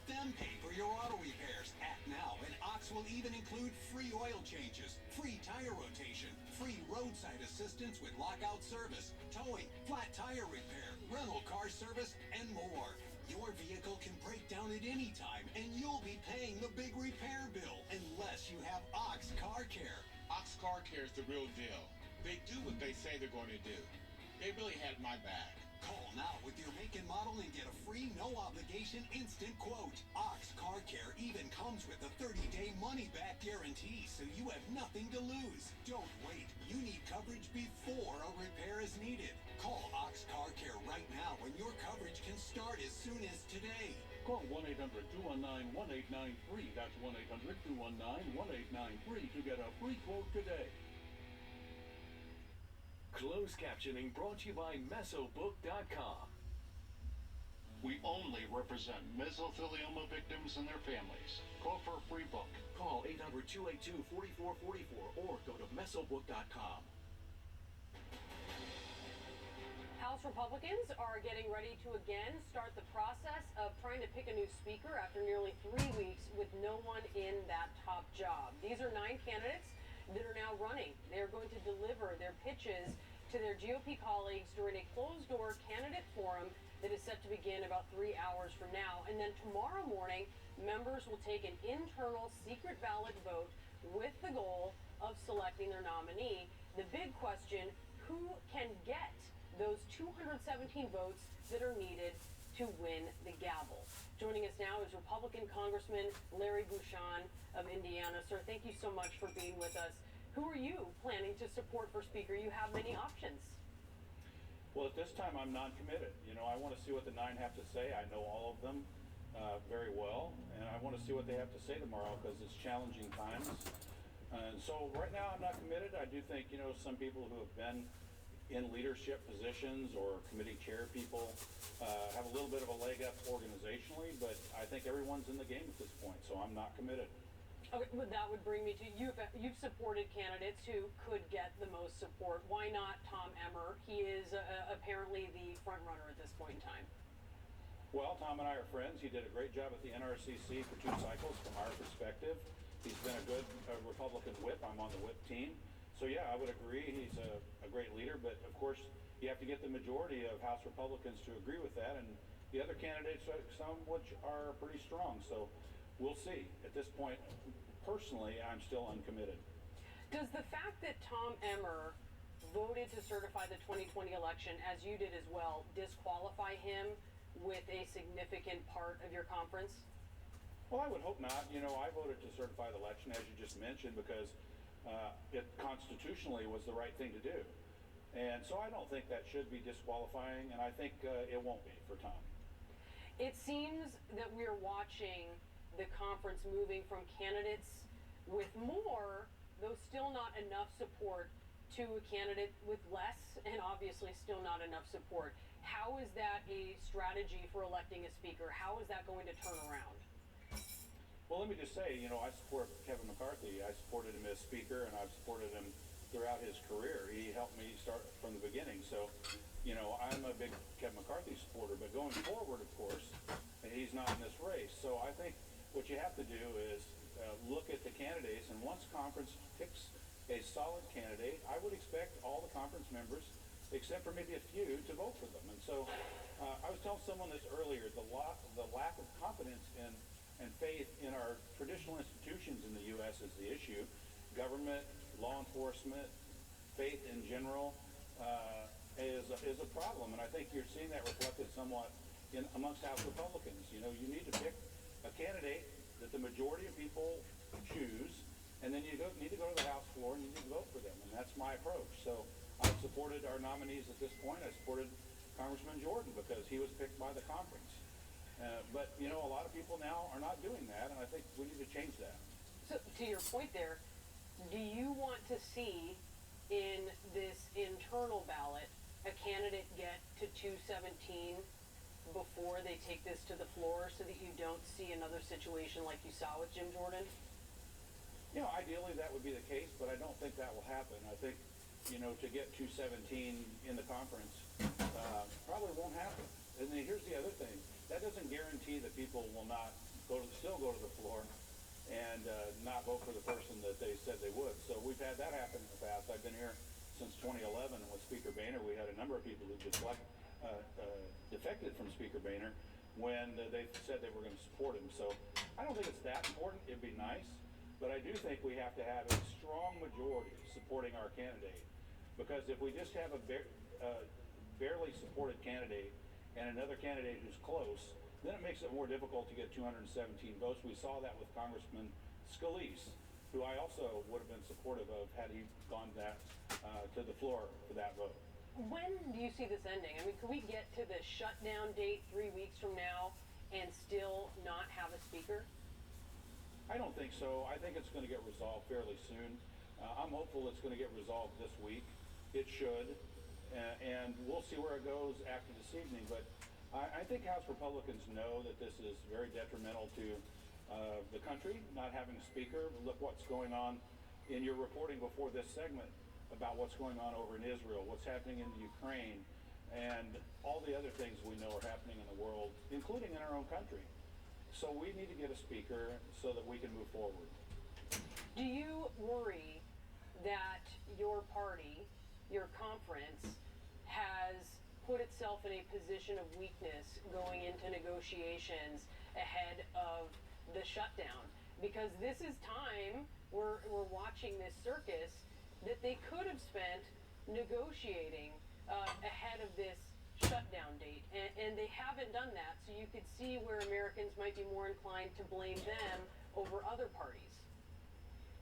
Let them pay for your auto repairs. Act now, and Ox will even include free oil changes, free tire rotation, free roadside assistance with lockout service, towing, flat tire repair, rental car service, and more. Your vehicle can break down at any time, and you'll be paying the big repair bill unless you have Ox Car Care. Ox Car Care is the real deal. They do what they say they're going to do. They really had my back. Call now with your make and model and get a free, no-obligation instant quote. Ox Car Care even comes with a 30-day money-back guarantee, so you have nothing to lose. Don't wait. You need coverage before a repair is needed. Call Ox Car Care right now, and your coverage can start as soon as today. Call 1-800-219-1893. That's 1-800-219-1893 to get a free quote today. Closed captioning brought to you by Mesobook.com. We only represent mesothelioma victims and their families. Call for a free book. Call 800-282-4444 or go to Mesobook.com. House Republicans are getting ready to again start the process of trying to pick a new speaker after nearly 3 weeks with no one in that top job. These are 9 candidates that are now running. They're going to deliver their pitches to their GOP colleagues during a closed-door candidate forum that is set to begin about 3 hours from now. And then tomorrow morning, members will take an internal secret ballot vote with the goal of selecting their nominee. The big question, who can get those 217 votes that are needed to win the gavel? Joining us now is Republican Congressman Larry Bucshon of Indiana. Sir, thank you so much for being with us. Who are you planning to support for Speaker? You have many options. Well, at this time, I'm non-committed. You know, I want to see what the 9 have to say. I know all of them very well, and I want to see what they have to say tomorrow because it's challenging times. And so right now, I'm not committed. I do think, you know, some people who have been in leadership positions or committee chair people have a little bit of a leg up organizationally, but I think everyone's in the game at this point, so I'm not committed. Okay, well, that would bring me to you've supported candidates who could get the most support. Why not Tom Emmer? He is apparently the front runner at this point in time. Well, Tom and I are friends. He did a great job at the NRCC for 2 cycles from our perspective. He's been a good Republican whip. I'm on the whip team. So yeah, I would agree. He's a great leader, but of course you have to get the majority of House Republicans to agree with that, and the other candidates, some which are pretty strong. So we'll see. At this point, personally, I'm still uncommitted. Does the fact that Tom Emmer voted to certify the 2020 election, as you did as well, disqualify him with a significant part of your conference? Well, I would hope not. You know, I voted to certify the election, as you just mentioned, because it constitutionally was the right thing to do. And so I don't think that should be disqualifying, and I think it won't be for Tom. It seems that we're watching the conference moving from candidates with more, though still not enough support, to a candidate with less, and obviously still not enough support. How is that a strategy for electing a speaker? How is that going to turn around? Well, let me just say, you know, I support Kevin McCarthy. I supported him as Speaker, and I've supported him throughout his career. He helped me start from the beginning. So, you know, I'm a big Kevin McCarthy supporter. But going forward, of course, he's not in this race. So I think what you have to do is look at the candidates, and once conference picks a solid candidate, I would expect all the conference members, except for maybe a few, to vote for them. And so I was telling someone this earlier, the lack of confidence and faith in our traditional institutions in the U.S. is the issue. Government, law enforcement, faith in general is a problem. And I think you're seeing that reflected somewhat amongst House Republicans. You know, you need to pick a candidate that the majority of people choose, and then you need to go to the House floor and you need to vote for them. And that's my approach. So I've supported our nominees at this point. I supported Congressman Jordan because he was picked by the conference. But, you know, a lot of people now are not doing that, and I think we need to change that. So, to your point there, do you want to see in this internal ballot a candidate get to 217 before they take this to the floor so that you don't see another situation like you saw with Jim Jordan? You know, ideally that would be the case, but I don't think that will happen. I think, you know, to get 217 in the conference probably won't happen. And then here's the other thing. That doesn't guarantee that people will not and not vote for the person that they said they would. So we've had that happen in the past. I've been here since 2011, and with Speaker Boehner, we had a number of people who defected from Speaker Boehner when they said they were going to support him. So I don't think it's that important. It'd be nice, but I do think we have to have a strong majority supporting our candidate, because if we just have a barely supported candidate and another candidate who's close, then it makes it more difficult to get 217 votes. We saw that with Congressman Scalise, who I also would have been supportive of had he gone to the floor for that vote. When do you see this ending? I mean, could we get to the shutdown date 3 weeks from now and still not have a speaker? I don't think so. I think it's going to get resolved fairly soon. I'm hopeful it's going to get resolved this week. It should. And we'll see where it goes after this evening. But I think House Republicans know that this is very detrimental to the country, not having a speaker. Look what's going on in your reporting before this segment about what's going on over in Israel, what's happening in the Ukraine, and all the other things we know are happening in the world, including in our own country. So we need to get a speaker so that we can move forward. Do you worry that your party, your conference, has put itself in a position of weakness going into negotiations ahead of the shutdown? Because this is time, we're watching this circus that they could have spent negotiating ahead of this shutdown date, and they haven't done that. So you could see where Americans might be more inclined to blame them over other parties.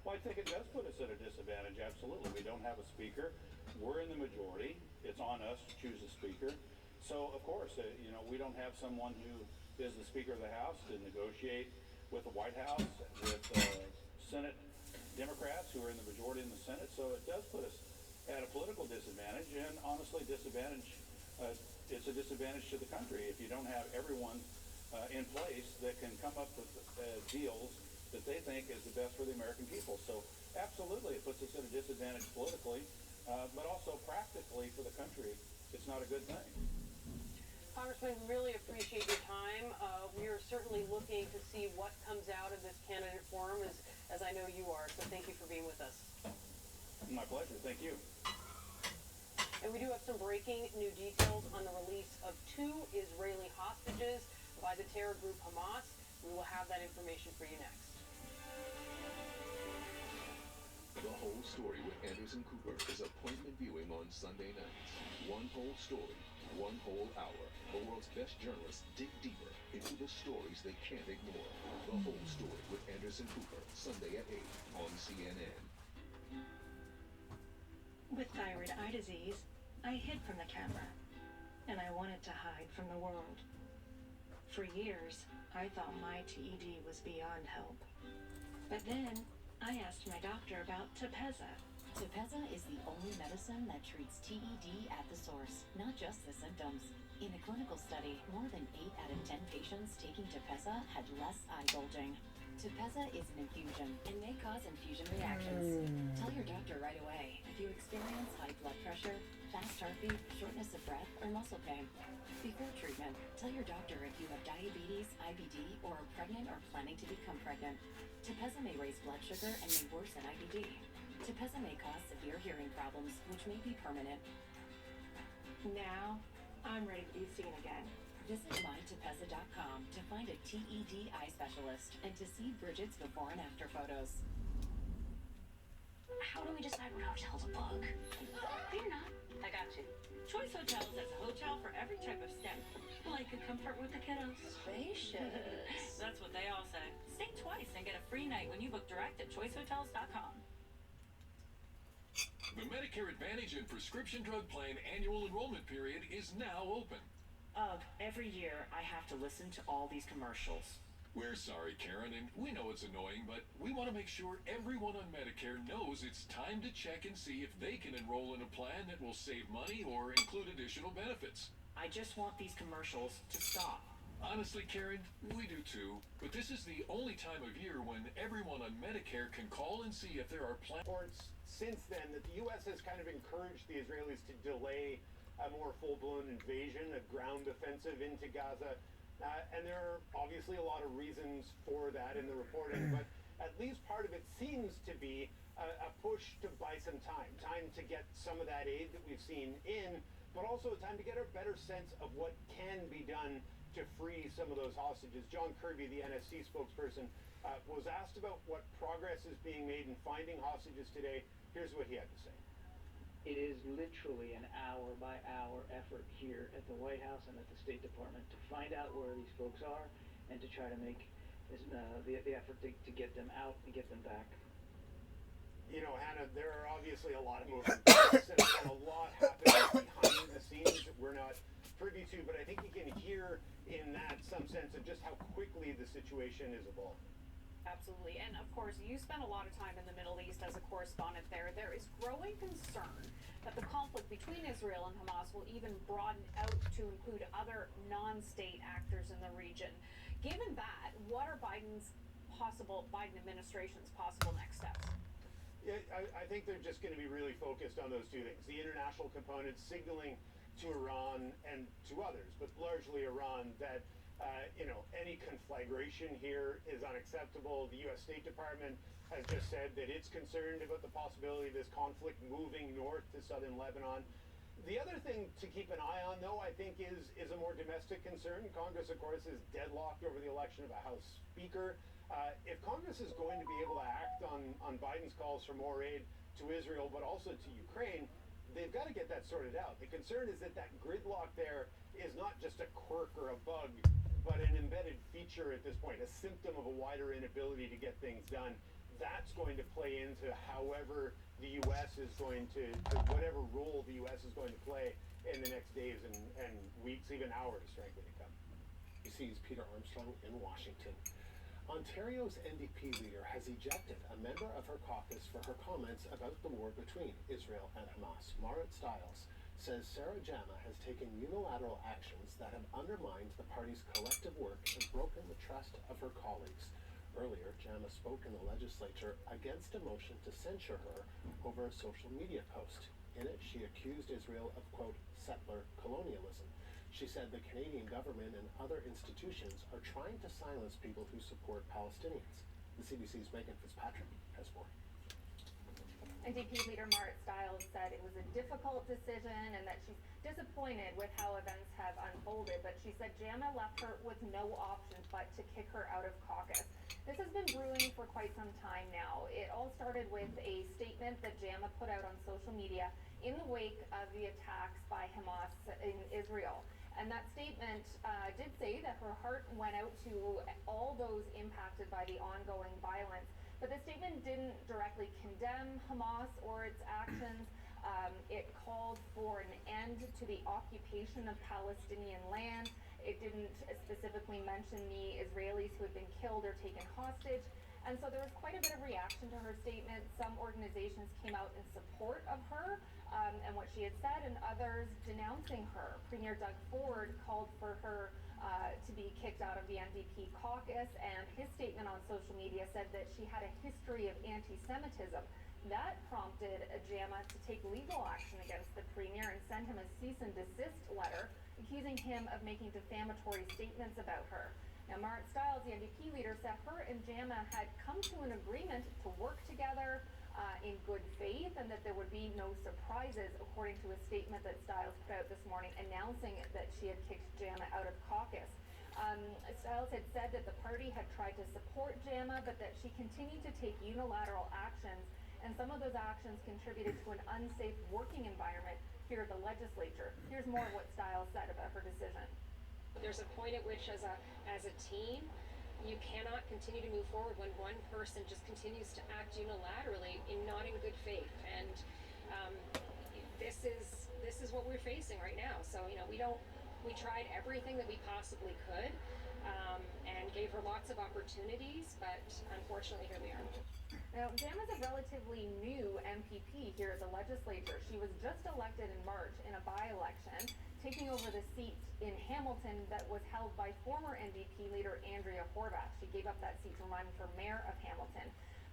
Well, I think it does put us at a disadvantage, absolutely. We don't have a speaker. We're in the majority. It's on us to choose a speaker. So, of course, we don't have someone who is the Speaker of the House to negotiate with the White House, with Senate Democrats who are in the majority in the Senate. So it does put us at a political disadvantage, and honestly, it's a disadvantage to the country if you don't have everyone in place that can come up with deals that they think is the best for the American people. So absolutely, it puts us at a disadvantage politically, but also practically for the country, it's not a good thing. Congressman, we really appreciate your time. We are certainly looking to see what comes out of this candidate forum, as I know you are. So thank you for being with us. My pleasure. Thank you. And we do have some breaking new details on the release of 2 Israeli hostages by the terror group Hamas. We will have that information for you next. The Whole Story with Anderson Cooper is appointment viewing on Sunday nights. One whole story, one whole hour. The world's best journalists dig deeper into the stories they can't ignore. The Whole Story with Anderson Cooper, Sunday at 8 on CNN. With thyroid eye disease, I hid from the camera, and I wanted to hide from the world. For years, I thought my TED was beyond help. But then, I asked my doctor about Tepezza. Tepezza is the only medicine that treats TED at the source, not just the symptoms. In a clinical study, more than 8 out of 10 patients taking Tepezza had less eye bulging. Tepezza is an infusion and may cause infusion reactions. Tell your doctor right away if you experience high blood pressure, fast heartbeat, shortness of breath, or muscle pain. Before treatment, tell your doctor if you have diabetes, IBD, or are pregnant or planning to become pregnant. Tepezza may raise blood sugar and may worsen IBD. Tepezza may cause severe hearing problems, which may be permanent. Now, I'm ready to be seen again. Visit mytepezza.com to find a TED eye specialist and to see Bridget's before and after photos. How do we decide what hotel to book? Fear not. I got you. Choice Hotels is a hotel for every type of stay. Like a comfort with the kiddos. Spacious. That's what they all say. Stay twice and get a free night when you book direct at choicehotels.com. The Medicare Advantage and Prescription Drug Plan annual enrollment period is now open. Ugh, every year I have to listen to all these commercials. We're sorry, Karen, and we know it's annoying, but we want to make sure everyone on Medicare knows it's time to check and see if they can enroll in a plan that will save money or include additional benefits. I just want these commercials to stop. Honestly, Karen, we do too. But this is the only time of year when everyone on Medicare can call and see if there are plans. Reports since then that the U.S. has kind of encouraged the Israelis to delay a more full-blown invasion, a ground offensive into Gaza. And there are obviously a lot of reasons for that in the reporting, but at least part of it seems to be a push to buy some time to get some of that aid that we've seen in, but also time to get a better sense of what can be done to free some of those hostages. John Kirby, the NSC spokesperson, was asked about what progress is being made in finding hostages today. Here's what he had to say. It is literally an hour-by-hour effort here at the White House and at the State Department to find out where these folks are and to try to make the effort to get them out and get them back. You know, Hannah, there are obviously a lot of moving parts and a lot happening behind the scenes that we're not privy to, but I think you can hear in that some sense of just how quickly the situation is evolving. Absolutely. And of course, you spent a lot of time in the Middle East as a correspondent there. There is growing concern that the conflict between Israel and Hamas will even broaden out to include other non-state actors in the region. Given that, what are Biden administration's possible next steps? Yeah, I think they're just going to be really focused on those two things. The international component signaling to Iran and to others, but largely Iran, that any conflagration here is unacceptable. The U.S. State Department has just said that it's concerned about the possibility of this conflict moving north to southern Lebanon. The other thing to keep an eye on, though, I think is a more domestic concern. Congress, of course, is deadlocked over the election of a House Speaker. If Congress is going to be able to act on Biden's calls for more aid to Israel, but also to Ukraine, they've got to get that sorted out. The concern is that gridlock there is not just a quirk or a bug, but an embedded feature at this point, a symptom of a wider inability to get things done. That's going to play into however the U.S. is going to whatever role the U.S. is going to play in the next days and weeks, even hours, frankly, to come. BC's Peter Armstrong in Washington. Ontario's NDP leader has ejected a member of her caucus for her comments about the war between Israel and Hamas. Marit Stiles says Sarah Jama has taken unilateral actions that have undermined the party's collective work and broken the trust of her colleagues. Earlier, Jama spoke in the legislature against a motion to censure her over a social media post. In it, she accused Israel of, quote, settler colonialism. She said the Canadian government and other institutions are trying to silence people who support Palestinians. The CBC's Megan Fitzpatrick has more. NDP leader Marit Stiles said it was a difficult decision and that she's disappointed with how events have unfolded, but she said Jama left her with no option but to kick her out of caucus. This has been brewing for quite some time now. It all started with a statement that Jama put out on social media in the wake of the attacks by Hamas in Israel. And that statement did say that her heart went out to all those impacted by the ongoing violence. But the statement didn't directly condemn Hamas or its actions. It called for an end to the occupation of Palestinian land. It didn't specifically mention the Israelis who had been killed or taken hostage. And so there was quite a bit of reaction to her statement. Some organizations came out in support of her and what she had said, and others denouncing her. Premier Doug Ford called for her to be kicked out of the NDP caucus, and his statement on social media said that she had a history of anti-Semitism. That prompted Jama to take legal action against the premier and send him a cease and desist letter accusing him of making defamatory statements about her. Now, Marit Stiles, the NDP leader, said her and Jama had come to an agreement to work together in good faith and that there would be no surprises, according to a statement that Stiles put out this morning announcing that she had kicked Jama out of caucus. Stiles had said that the party had tried to support Jama, but that she continued to take unilateral actions, and some of those actions contributed to an unsafe working environment here at the legislature. Here's more of what Stiles said about her decision. There's a point at which, as a team, you cannot continue to move forward when one person just continues to act unilaterally and not in good faith. And this is what we're facing right now. So we tried everything that we possibly could and gave her lots of opportunities, but unfortunately here we are. Now, Jama's a relatively new MPP here at the legislature. She was just elected in March in a by-election, taking over the seat in Hamilton that was held by former NDP leader Andrea Horwath. She gave up that seat to run for mayor of Hamilton.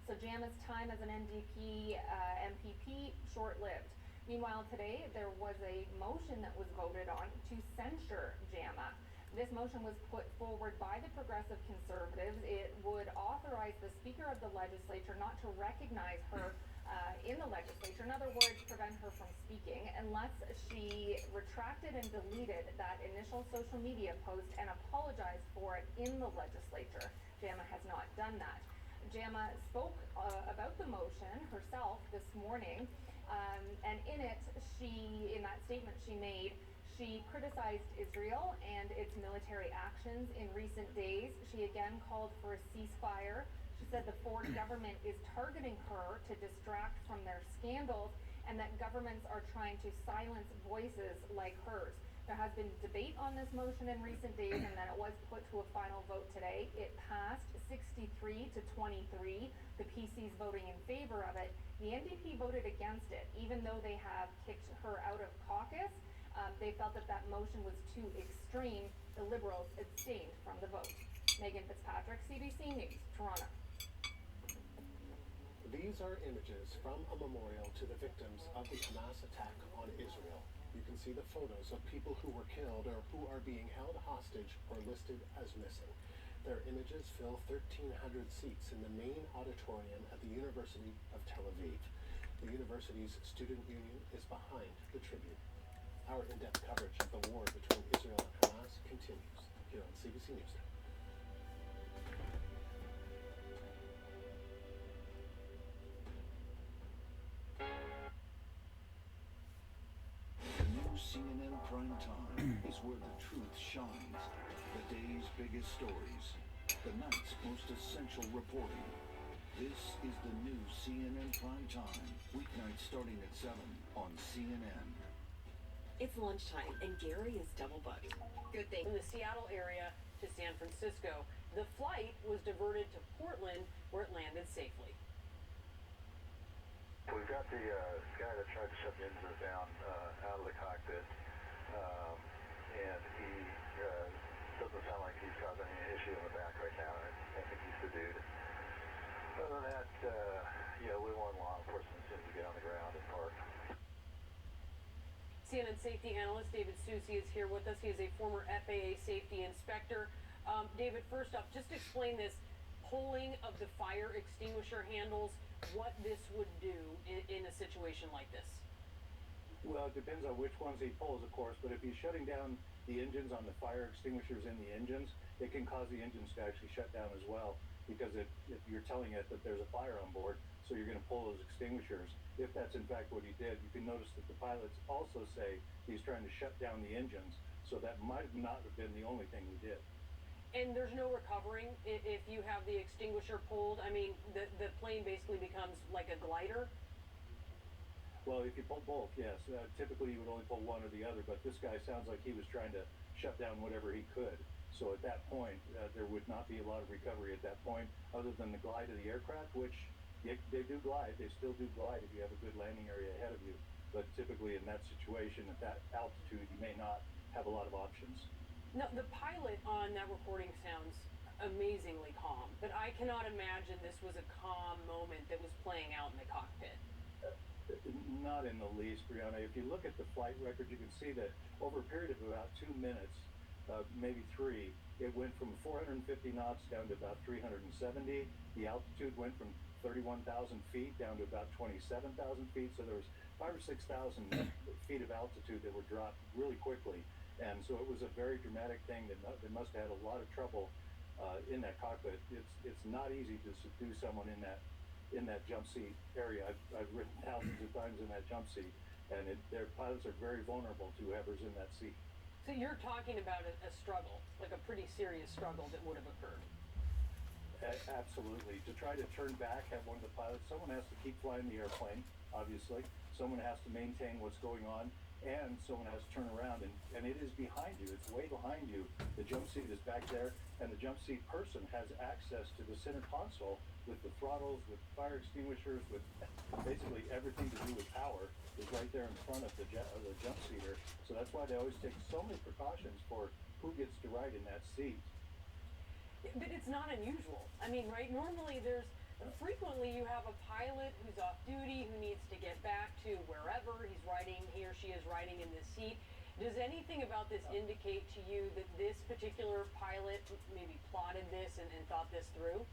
So Jama's time as an NDP MPP, short-lived. Meanwhile, today there was a motion that was voted on to censure Jama. This motion was put forward by the Progressive Conservatives. It would authorize the Speaker of the Legislature not to recognize her in the legislature. In other words, prevent her from speaking unless she retracted and deleted that initial social media post and apologized for it in the legislature. JAMA has not done that. JAMA spoke about the motion herself this morning, and in that statement she made, she criticized Israel and its military actions in recent days. She again called for a ceasefire. She said the Ford government is targeting her to distract from their scandals and that governments are trying to silence voices like hers. There has been debate on this motion in recent days, and then it was put to a final vote today. It passed 63 to 23. The PC's voting in favor of it. The NDP voted against it, even though they have kicked her out of caucus. They felt that that motion was too extreme. The Liberals abstained from the vote. Megan Fitzpatrick, CBC News, Toronto. These are images from a memorial to the victims of the Hamas attack on Israel. You can see the photos of people who were killed or who are being held hostage or listed as missing. Their images fill 1,300 seats in the main auditorium at the University of Tel Aviv. The university's student union is behind the tribute. Our in-depth coverage of the war between Israel and Hamas continues here on CBC News. The new CNN Prime Time is where the truth shines. The day's biggest stories. The night's most essential reporting. This is the new CNN Prime Time. Weeknights starting at 7 on CNN. It's lunchtime, and Gary is double booked. Good thing. From the Seattle area to San Francisco, the flight was diverted to Portland, where it landed safely. We've got the guy that tried to shut the engines down out of the cockpit, and he doesn't sound like he's causing any issue in the back right now. I think he's subdued. Other than that, we want law enforcement as soon as we get on the ground and park. CNN safety analyst David Susie is here with us. He is a former FAA safety inspector. David, first off, just explain this pulling of the fire extinguisher handles, what this would do in a situation like this. Well, it depends on which ones he pulls, of course, but if he's shutting down the engines on the fire extinguishers in the engines, it can cause the engines to actually shut down as well, because if you're telling it that there's a fire on board, so you're going to pull those extinguishers. If that's in fact what he did, you can notice that the pilots also say he's trying to shut down the engines, so that might not have been the only thing he did. And there's no recovering if you have the extinguisher pulled? I mean, the plane basically becomes like a glider? Well, if you pull both, yes. Typically you would only pull one or the other, but this guy sounds like he was trying to shut down whatever he could. So at that point, there would not be a lot of recovery at that point, other than the glide of the aircraft, which they do glide. They still do glide if you have a good landing area ahead of you. But typically in that situation, at that altitude, you may not have a lot of options. Now, the pilot on that recording sounds amazingly calm, but I cannot imagine this was a calm moment that was playing out in the cockpit. Not in the least, Brianna. If you look at the flight record, you can see that over a period of about 2 minutes, maybe 3, it went from 450 knots down to about 370. The altitude went from 31,000 feet down to about 27,000 feet. So there was 5,000 or 6,000 feet of altitude that were dropped really quickly. And so it was a very dramatic thing that must have had a lot of trouble in that cockpit. It's not easy to subdue someone in that jump seat area. I've ridden thousands of times in that jump seat, and their pilots are very vulnerable to whoever's in that seat. So you're talking about a struggle, like a pretty serious struggle that would have occurred. Absolutely. To try to turn back, have one of the pilots, someone has to keep flying the airplane, obviously. Someone has to maintain what's going on, and someone has to turn around, and it is behind you. It's way behind you. The jump seat is back there, and the jump seat person has access to the center console with the throttles, with fire extinguishers, with basically everything to do with power is right there in front of the jump seater. So that's why they always take so many precautions for who gets to ride in that seat. But it's not unusual. I mean, right? Normally frequently you have a pilot who's off duty, who needs to get back to wherever he or she is riding in this seat. Does anything about this indicate to you that this particular pilot maybe plotted this and thought this through?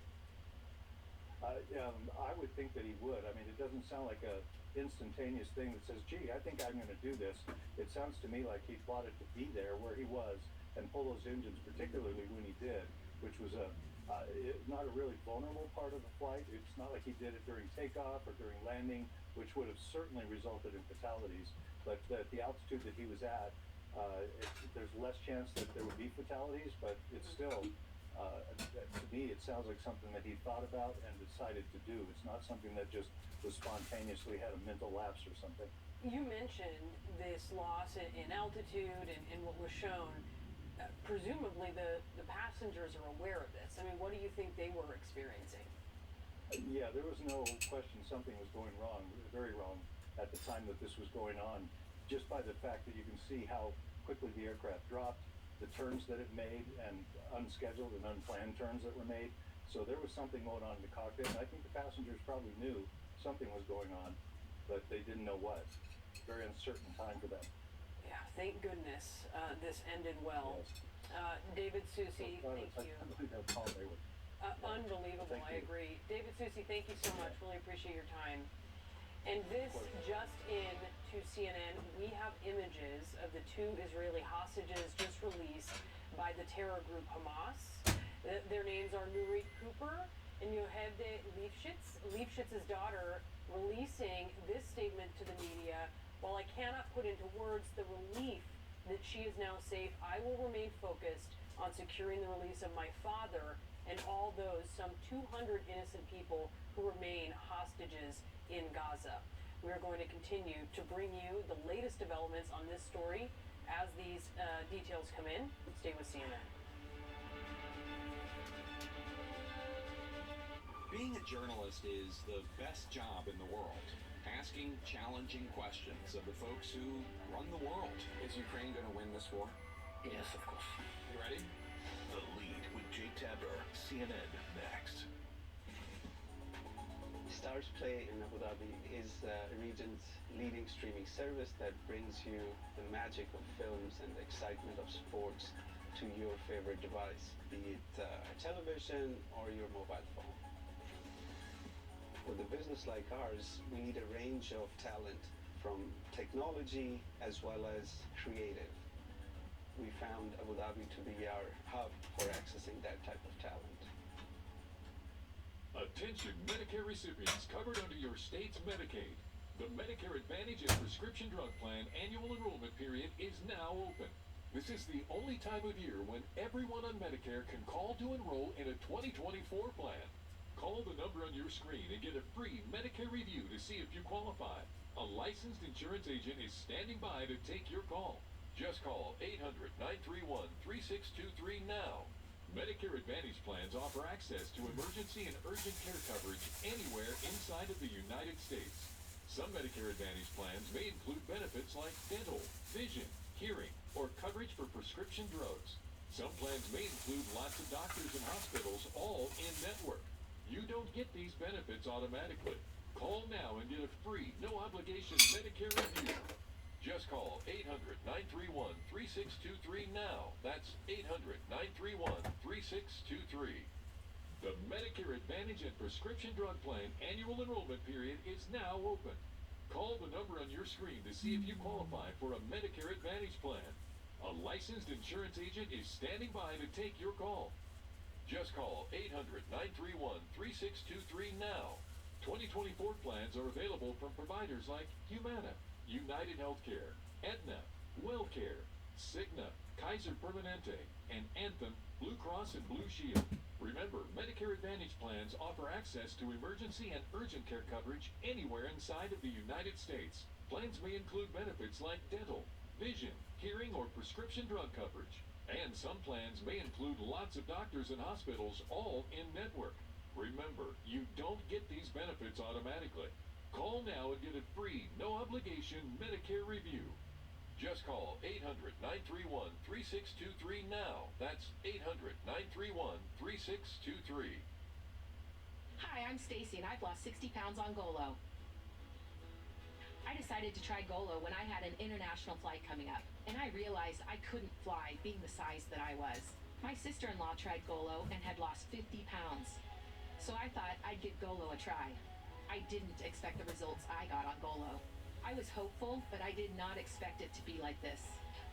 I would think that he would. I mean, it doesn't sound like a instantaneous thing that says, gee, I think I'm going to do this. It sounds to me like he plotted to be there where he was and pull those engines, particularly when he did, which was not a really vulnerable part of the flight. It's not like he did it during takeoff or during landing, which would have certainly resulted in fatalities. But at the altitude that he was at, there's less chance that there would be fatalities, but it's still, to me, it sounds like something that he thought about and decided to do. It's not something that just was spontaneously had a mental lapse or something. You mentioned this loss in altitude and what was shown. Presumably the passengers are aware of this. I mean, what do you think they were experiencing? Yeah, there was no question something was going wrong, very wrong, at the time that this was going on, just by the fact that you can see how quickly the aircraft dropped, the turns that it made, and unscheduled and unplanned turns that were made. So there was something going on in the cockpit, and I think the passengers probably knew something was going on, but they didn't know what. Very uncertain time for them. Yeah, thank goodness this ended well. Yes. David Susi, thank you. I believe how calm they were. Unbelievable, I agree. David Susi, thank you so much. Really appreciate your time. And this just in to CNN, we have images of the 2 Israeli hostages just released by the terror group Hamas. Their names are Nurit Cooper and Yohevde Leifshitz. Leifshitz's daughter releasing this statement to the media. While I cannot put into words the relief that she is now safe, I will remain focused on securing the release of my father and all those some 200 innocent people who remain hostages in Gaza. We are going to continue to bring you the latest developments on this story as these details come in. Stay with CNN. Being a journalist is the best job in the world. Asking challenging questions of the folks who run the world. Is Ukraine going to win this war? Yes, of course. You ready? The Lead with Jake Tapper, CNN, next. Stars Play in Abu Dhabi is the region's leading streaming service that brings you the magic of films and the excitement of sports to your favorite device, be it television or your mobile phone. With a business like ours, we need a range of talent from technology as well as creative. We found Abu Dhabi to be our hub for accessing that type of talent. Attention Medicare recipients covered under your state's Medicaid. The Medicare Advantage and Prescription Drug Plan annual enrollment period is now open. This is the only time of year when everyone on Medicare can call to enroll in a 2024 plan. Call the number on your screen and get a free Medicare review to see if you qualify. A licensed insurance agent is standing by to take your call. Just call 800-931-3623 now. Medicare Advantage plans offer access to emergency and urgent care coverage anywhere inside of the United States. Some Medicare Advantage plans may include benefits like dental, vision, hearing, or coverage for prescription drugs. Some plans may include lots of doctors and hospitals all in-network. You don't get these benefits automatically. Call now and get a free, no-obligation Medicare review. Just call 800-931-3623 now. That's 800-931-3623. The Medicare Advantage and Prescription Drug Plan annual enrollment period is now open. Call the number on your screen to see if you qualify for a Medicare Advantage plan. A licensed insurance agent is standing by to take your call. Just call 800-931-3623 now. 2024 plans are available from providers like Humana, United Healthcare, Aetna, WellCare, Cigna, Kaiser Permanente, and Anthem, Blue Cross and Blue Shield. Remember, Medicare Advantage plans offer access to emergency and urgent care coverage anywhere inside of the United States. Plans may include benefits like dental, vision, hearing, or prescription drug coverage. And some plans may include lots of doctors and hospitals all in-network. Remember, you don't get these benefits automatically. Call now and get a free, no-obligation Medicare review. Just call 800-931-3623 now. That's 800-931-3623. Hi, I'm Stacy, and I've lost 60 pounds on Golo. I decided to try Golo when I had an international flight coming up, and I realized I couldn't fly being the size that I was. My sister-in-law tried Golo and had lost 50 pounds. So I thought I'd give Golo a try. I didn't expect the results I got on Golo. I was hopeful, but I did not expect it to be like this.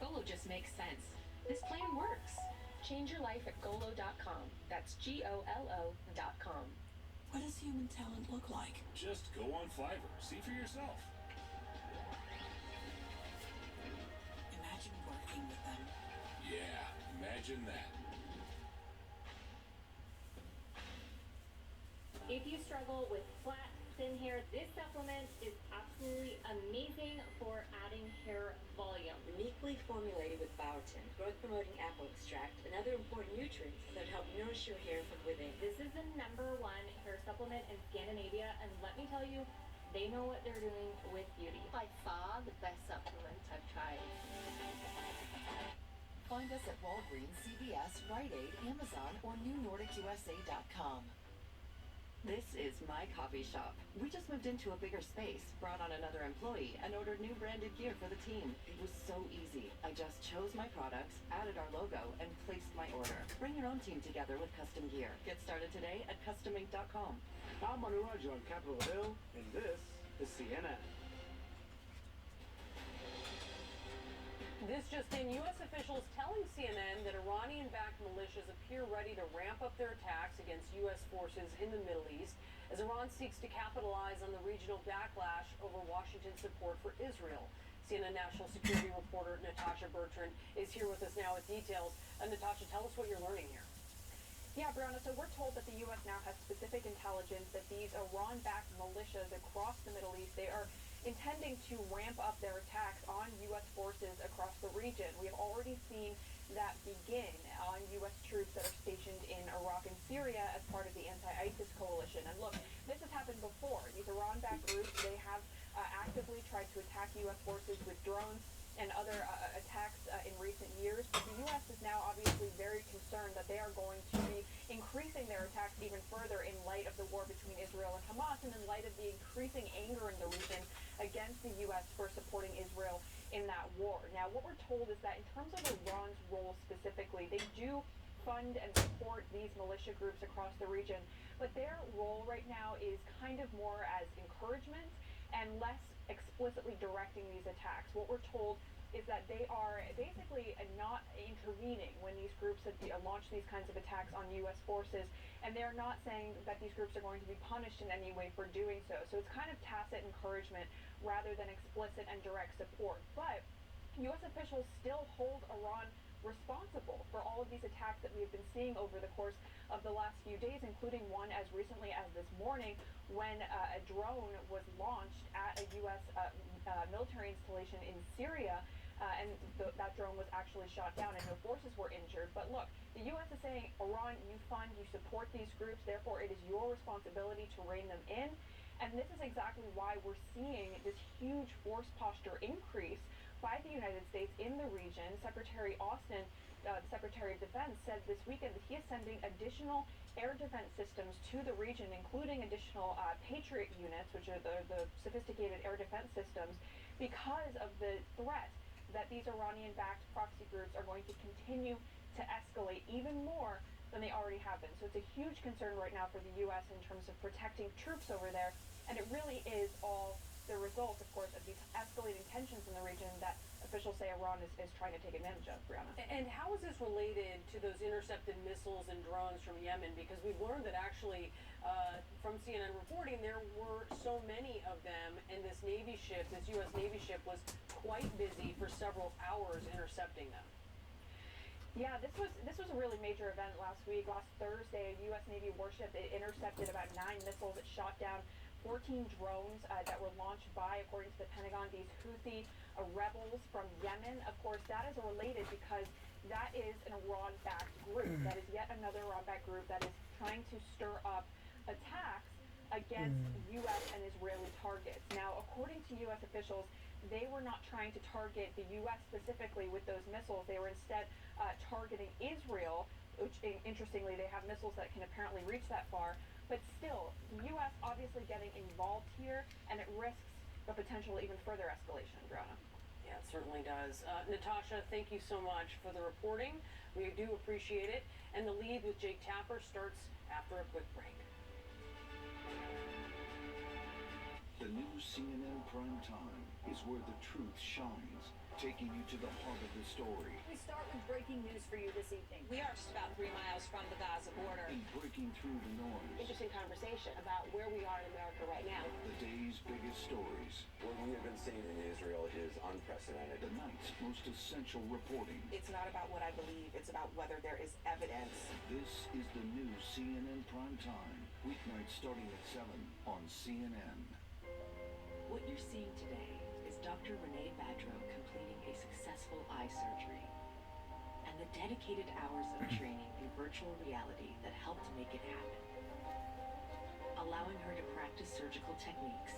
Golo just makes sense. This plan works. Change your life at Golo.com. That's GOLO.com. What does human talent look like? Just go on Fiverr. See for yourself. Imagine working with them. Yeah, imagine that. If you struggle with flat, thin hair, this supplement is absolutely amazing for adding hair volume. Uniquely formulated with biotin, growth-promoting apple extract, and other important nutrients that help nourish your hair from within. This is the #1 hair supplement in Scandinavia, and let me tell you, they know what they're doing with beauty. By far the best supplement I've tried. Find us at Walgreens, CVS, Rite Aid, Amazon, or NewNordicUSA.com. This is my coffee shop. We just moved into a bigger space, brought on another employee, and ordered new branded gear for the team. It was so easy. I just chose my products, added our logo, and placed my order. Bring your own team together with custom gear. Get started today at customink.com. I'm Manuraj on Capitol Hill, and this is CNN. This just in, U.S. officials telling CNN that Iranian-backed militias appear ready to ramp up their attacks against U.S. forces in the Middle East as Iran seeks to capitalize on the regional backlash over Washington's support for Israel. CNN national security reporter Natasha Bertrand is here with us now with details. Natasha, tell us what you're learning here. Yeah, Brianna, so we're told that the U.S. now has specific intelligence that these Iran-backed militias across the Middle East, they are intending to ramp up their attacks on U.S. forces across the region. We have already seen that begin on U.S. troops that are stationed in Iraq and Syria as part of the anti-ISIS coalition. And look, this has happened before. These Iran-backed groups, they have actively tried to attack U.S. forces with drones and other attacks in recent years. But the U.S. is now obviously very concerned that they are going to be increasing their attacks even further in light of the war between Israel and Hamas and in light of the increasing anger in the region against the U.S. for supporting Israel in that war. Now, what we're told is that in terms of Iran's role specifically, they do fund and support these militia groups across the region, but their role right now is kind of more as encouragement and less explicitly directing these attacks. What we're told is that they are basically not intervening when these groups launch these kinds of attacks on U.S. forces, and they're not saying that these groups are going to be punished in any way for doing so. So it's kind of tacit encouragement rather than explicit and direct support. But U.S. officials still hold Iran responsible for all of these attacks that we have been seeing over the course of the last few days, including one as recently as this morning when a drone was launched at a U.S. Military installation in Syria, and that drone was actually shot down and no forces were injured. But look, the U.S. is saying, Iran, you fund, you support these groups, therefore it is your responsibility to rein them in. And this is exactly why we're seeing this huge force posture increase by the United States in the region. Secretary Austin, the Secretary of Defense, said this weekend that he is sending additional air defense systems to the region, including additional Patriot units, which are the sophisticated air defense systems, because of the threat that these Iranian-backed proxy groups are going to continue to escalate even more than they already have been. So it's a huge concern right now for the U.S. in terms of protecting troops over there, and it really is all the result, of course, of these escalating tensions in the region that officials say Iran is trying to take advantage of, Brianna. And how is this related to those intercepted missiles and drones from Yemen? Because we've learned that actually, from CNN reporting, there were so many of them, and this Navy ship, this U.S. Navy ship, was quite busy for several hours intercepting them. Yeah, this was a really major event last week. Last Thursday, a U.S. Navy warship, it intercepted about 9 missiles. It shot down 14 drones that were launched by, according to the Pentagon, these Houthi rebels from Yemen. Of course, that is related because that is an Iran-backed group. That is yet another Iran-backed group that is trying to stir up attacks against U.S. and Israeli targets. Now, according to U.S. officials, they were not trying to target the U.S. specifically with those missiles. They were instead targeting Israel, which, interestingly, they have missiles that can apparently reach that far. But still, the U.S. obviously getting involved here, and it risks a potential even further escalation, Brianna. Yeah, it certainly does. Natasha, thank you so much for the reporting. We do appreciate it. And the lead with Jake Tapper starts after a quick break. The new CNN Prime Time is where the truth shines, taking you to the heart of the story We start with breaking news for you this evening. We are just about 3 miles from the Gaza border. and breaking through the noise. Interesting conversation about where we are in America right now. The day's biggest stories, What we have been seeing in Israel is unprecedented. the night's most essential reporting. It's not about what I believe, it's about whether there is evidence. This is the new CNN Prime Time, weeknights starting at 7 on CNN. What you're seeing today is Dr. Renee Badrow completing a successful eye surgery and the dedicated hours of training in virtual reality that helped make it happen, allowing her to practice surgical techniques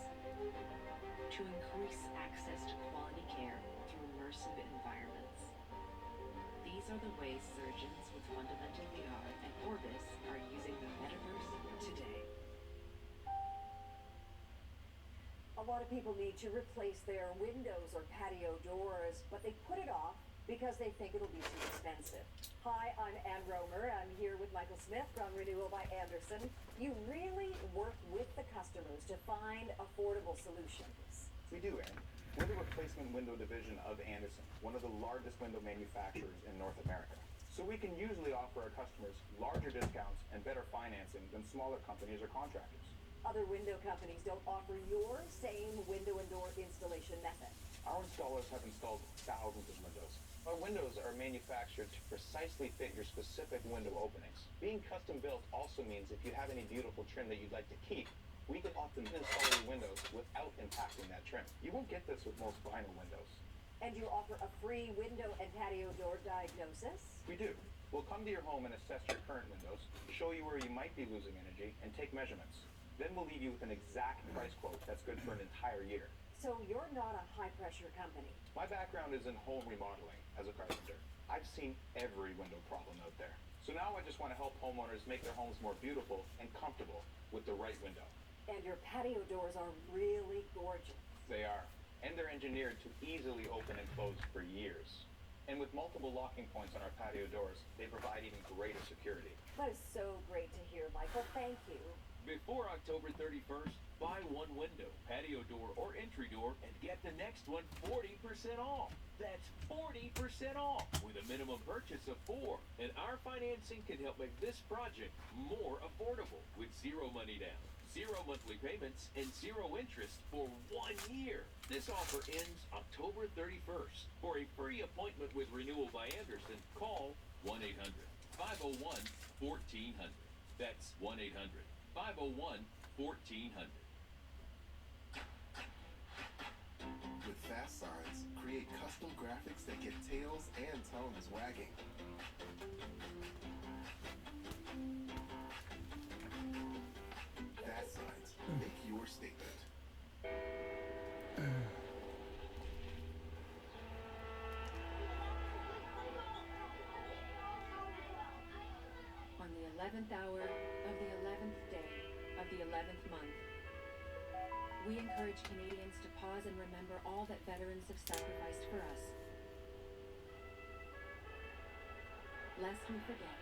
to increase access to quality care through immersive environments. These are the ways surgeons with Fundamental VR and Orbis are using the metaverse today. A lot of people need to replace their windows or patio doors, but they put it off because they think it'll be too expensive. Hi, I'm Ann Romer. I'm here with Michael Smith from Renewal by Anderson. You really work with the customers to find affordable solutions. We do, Ann. We're the replacement window division of Anderson, one of the largest window manufacturers in North America. So we can usually offer our customers larger discounts and better financing than smaller companies or contractors. Other window companies don't offer your same window and door installation method. Our installers have installed thousands of windows. Our windows are manufactured to precisely fit your specific window openings. Being custom built also means if you have any beautiful trim that you'd like to keep, we can often install your windows without impacting that trim. You won't get this with most vinyl windows. And you offer a free window and patio door diagnosis? We do. We'll come to your home and assess your current windows, show you where you might be losing energy, and take measurements. Then we'll leave you with an exact price quote that's good for an entire year. So you're not a high-pressure company. My background is in home remodeling as a carpenter. I've seen every window problem out there. So now I just want to help homeowners make their homes more beautiful and comfortable with the right window. And your patio doors are really gorgeous. They are. And they're engineered to easily open and close for years. And with multiple locking points on our patio doors, they provide even greater security. That is so great to hear, Michael. Thank you. Before October 31st, buy one window, patio door, or entry door and get the next one 40% off. That's 40% off with a minimum purchase of 4. And our financing can help make this project more affordable with 0 money down, 0 monthly payments, and 0 interest for 1 year. This offer ends October 31st. For a free appointment with Renewal by Anderson, call 1-800-501-1400. That's 1-800-501-1400. With fast signs, create custom graphics that get tails and tongues wagging. Fast signs, make your statement. On the 11th hour of the 11th day of the 11th month, we encourage Canadians to pause and remember all that veterans have sacrificed for us. Lest we forget.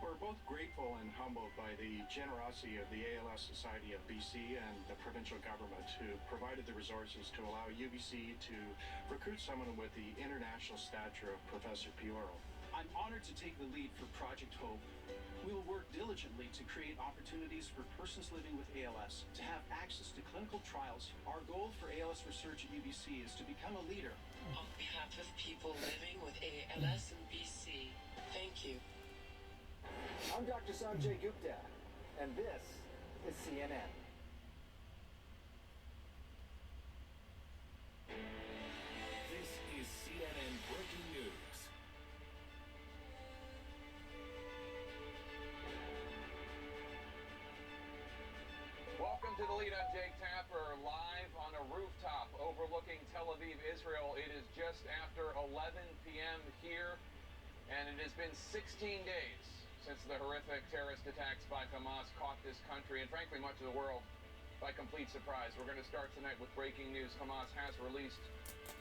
We're both grateful and humbled by the generosity of the ALS Society of BC and the provincial government who provided the resources to allow UBC to recruit someone with the international stature of Professor Pioro. I'm honored to take the lead for Project Hope. We will work diligently to create opportunities for persons living with ALS to have access to clinical trials. Our goal for ALS research at UBC is to become a leader. On behalf of people living with ALS in BC, thank you. I'm Dr. Sanjay Gupta, and this is CNN. This is CNN Breaking News. Welcome to the lead. I'm Jake Tapper, live on a rooftop overlooking Tel Aviv, Israel. It is just after 11 p.m. here, and it has been 16 days since the horrific terrorist attacks by Hamas caught this country and frankly much of the world by complete surprise. We're going to start tonight with breaking news. Hamas has released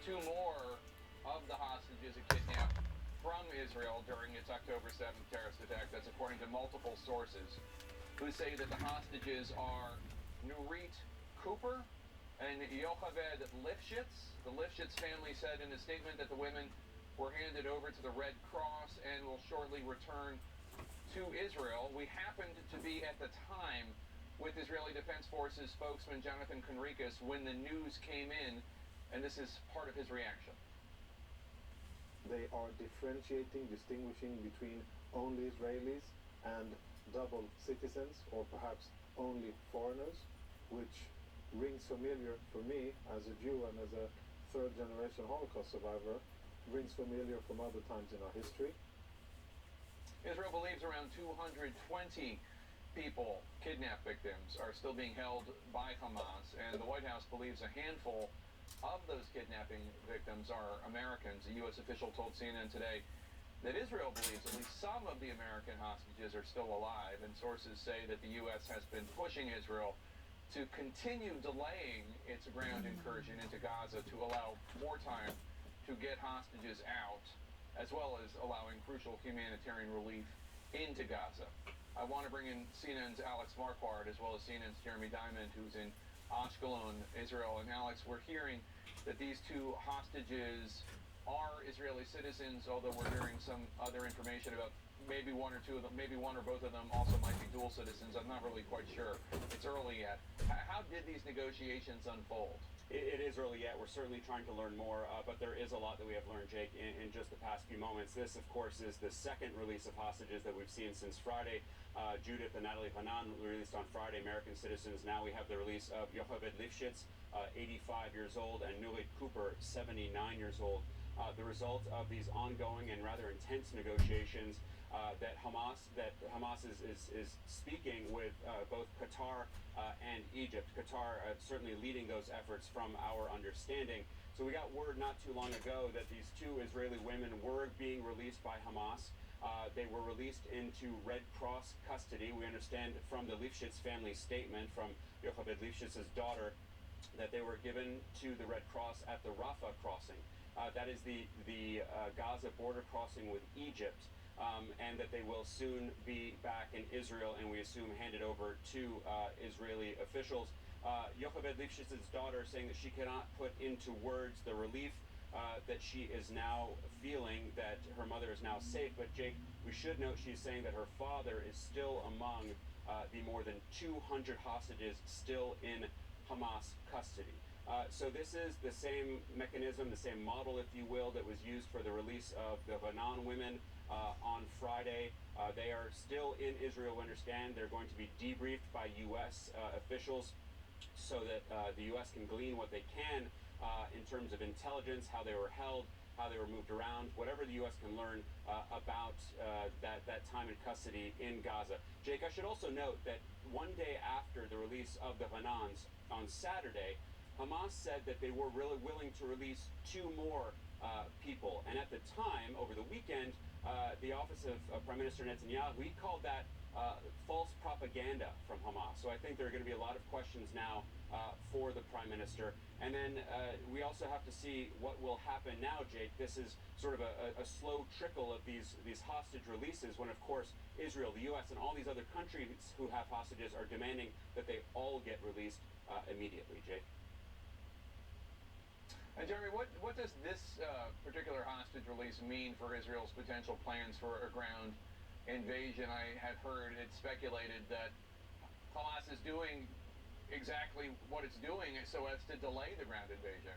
2 more of the hostages it kidnapped from Israel during its October 7th terrorist attack. That's according to multiple sources who say that the hostages are Nurit Cooper and Yocheved Lifshitz. The Lifshitz family said in a statement that the women were handed over to the Red Cross and will shortly return to Israel. We happened to be at the time with Israeli Defense Forces spokesman Jonathan Conricus when the news came in, and this is part of his reaction. They are differentiating, distinguishing between only Israelis and double citizens, or perhaps only foreigners, which rings familiar for me as a Jew and as a third-generation Holocaust survivor, rings familiar from other times in our history. Israel believes around 220 people, kidnapped victims, are still being held by Hamas, and the White House believes a handful of those kidnapping victims are Americans. A U.S. official told CNN today that Israel believes at least some of the American hostages are still alive, and sources say that the U.S. has been pushing Israel to continue delaying its ground incursion into Gaza to allow more time to get hostages out, as well as allowing crucial humanitarian relief into Gaza. I want to bring in CNN's Alex Marquardt, as well as CNN's Jeremy Diamond, who's in Ashkelon, Israel. And Alex, we're hearing that these 2 hostages are Israeli citizens, although we're hearing some other information about maybe 1 or 2 of them, maybe 1 or both of them also might be dual citizens. I'm not really quite sure. It's early yet. How did these negotiations unfold? It is early yet. We're certainly trying to learn more, but there is a lot that we have learned, Jake, in just the past few moments. This, of course, is the second release of hostages that we've seen since Friday. Judith and Natalie Hanan were released on Friday, American citizens. Now we have the release of Yocheved Lifshitz, 85 years old, and Nurit Cooper, 79 years old. The result of these ongoing and rather intense negotiations that Hamas is speaking with both Qatar and Egypt. Qatar certainly leading those efforts from our understanding. So we got word not too long ago that these 2 Israeli women were being released by Hamas. They were released into Red Cross custody. We understand from the Lifshitz family statement from Yocheved Lifshitz's daughter that they were given to the Red Cross at the Rafah crossing. That is the Gaza border crossing with Egypt. And that they will soon be back in Israel, and we assume handed over to Israeli officials. Yocheved Lifshitz's daughter saying that she cannot put into words the relief that she is now feeling that her mother is now safe. But Jake, we should note she's saying that her father is still among the more than 200 hostages still in Hamas custody. So this is the same mechanism, the same model, if you will, that was used for the release of the Hanan women on Friday. They are still in Israel, we understand. They're going to be debriefed by U.S. officials so that the U.S. can glean what they can in terms of intelligence, how they were held, how they were moved around, whatever the U.S. can learn about that time in custody in Gaza. Jake, I should also note that one day after the release of the Hanans on Saturday, Hamas said that they were really willing to release 2 more people. And at the time, over the weekend, the office of Prime Minister Netanyahu, he called that false propaganda from Hamas. So I think there are going to be a lot of questions now for the Prime Minister. And then we also have to see what will happen now, Jake. This is sort of a slow trickle of these hostage releases when, of course, Israel, the U.S., and all these other countries who have hostages are demanding that they all get released immediately, Jake. And Jeremy, what does this particular hostage release mean for Israel's potential plans for a ground invasion? I have heard it speculated that Hamas is doing exactly what it's doing so as to delay the ground invasion.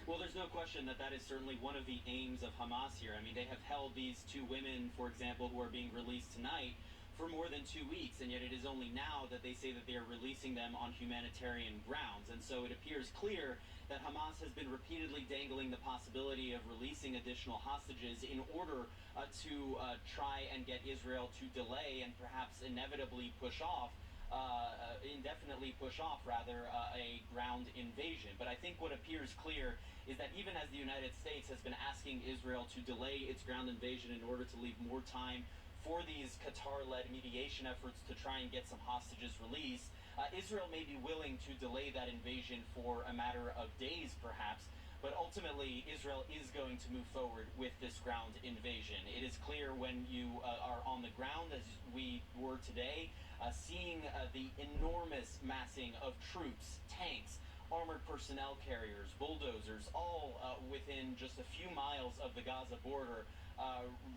Well, there's no question that is certainly one of the aims of Hamas here. I mean, they have held these 2 women, for example, who are being released tonight for more than 2 weeks, and yet it is only now that they say that they are releasing them on humanitarian grounds. And so it appears clear that Hamas has been repeatedly dangling the possibility of releasing additional hostages in order to try and get Israel to delay and perhaps inevitably indefinitely push off a ground invasion. But I think what appears clear is that even as the United States has been asking Israel to delay its ground invasion in order to leave more time for these Qatar-led mediation efforts to try and get some hostages released, Israel may be willing to delay that invasion for a matter of days, perhaps, but ultimately Israel is going to move forward with this ground invasion. It is clear when you are on the ground, as we were today, seeing the enormous massing of troops, tanks, armored personnel carriers, bulldozers, all within just a few miles of the Gaza border,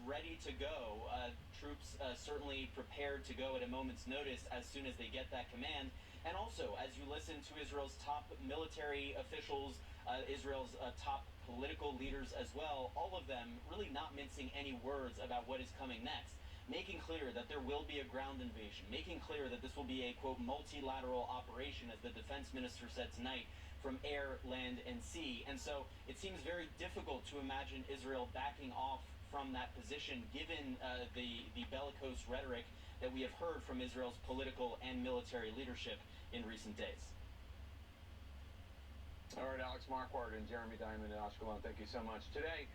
ready to go. Troops certainly prepared to go at a moment's notice as soon as they get that command. And also, as you listen to Israel's top military officials, Israel's top political leaders as well, all of them really not mincing any words about what is coming next, making clear that there will be a ground invasion, making clear that this will be a, quote, multilateral operation, as the defense minister said tonight, from air, land, and sea. And so it seems very difficult to imagine Israel backing off from that position, given the bellicose rhetoric that we have heard from Israel's political and military leadership in recent days. All right, Alex Marquardt and Jeremy Diamond in Ashkelon, thank you so much. Today,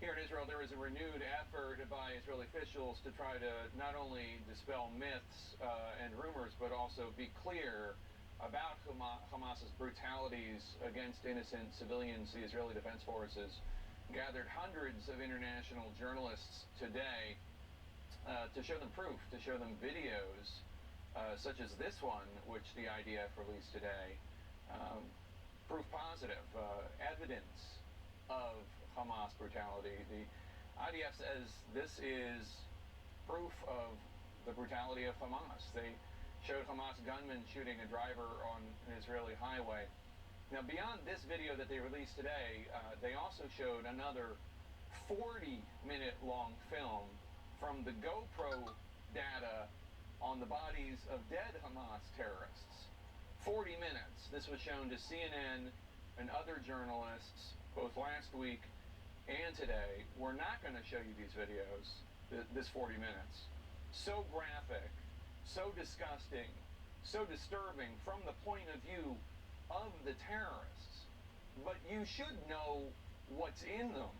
here in Israel, there is a renewed effort by Israeli officials to try to not only dispel myths and rumors, but also be clear about Hamas's brutalities against innocent civilians. The Israeli Defense Forces gathered hundreds of international journalists today to show them proof, to show them videos such as this one, which the IDF released today. Proof positive, evidence of Hamas brutality. The IDF says this is proof of the brutality of Hamas. They showed Hamas gunmen shooting a driver on an Israeli highway. Now, beyond this video that they released today, they also showed another 40-minute long film from the GoPro data on the bodies of dead Hamas terrorists. 40 minutes. This was shown to CNN and other journalists both last week and today. We're not going to show you these videos, this 40 minutes. So graphic, so disgusting, so disturbing from the point of view of the terrorists. But you should know what's in them.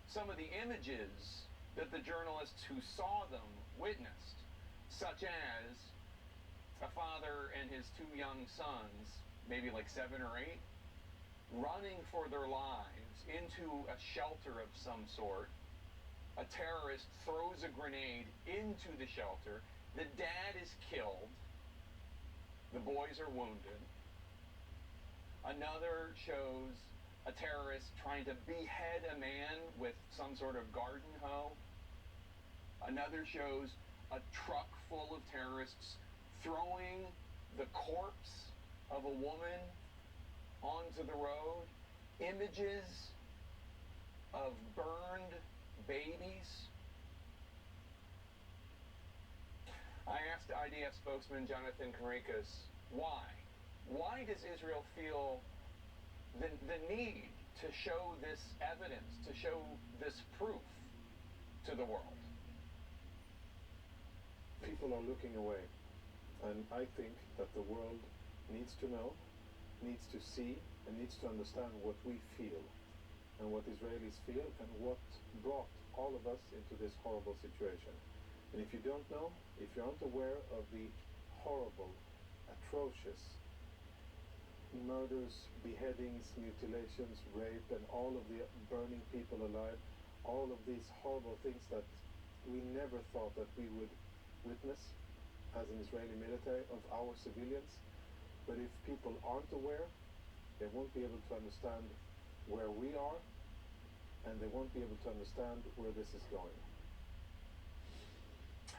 Some of the images that the journalists who saw them witnessed, such as a father and his two young sons, maybe like 7 or 8, running for their lives into a shelter of some sort. A terrorist throws a grenade into the shelter. The dad is killed. The boys are wounded. Another shows a terrorist trying to behead a man with some sort of garden hoe. Another shows a truck full of terrorists throwing the corpse of a woman onto the road. Images of burned babies. I asked IDF spokesman Jonathan Karikas why. Why does Israel feel the need to show this evidence, to show this proof to the world? People are looking away, and I think that the world needs to know, needs to see, and needs to understand what we feel, and what Israelis feel, and what brought all of us into this horrible situation. And if you don't know, if you aren't aware of the horrible, atrocious murders, beheadings, mutilations, rape, and all of the burning people alive, all of these horrible things that we never thought that we would witness as an Israeli military of our civilians. But if people aren't aware, they won't be able to understand where we are, and they won't be able to understand where this is going.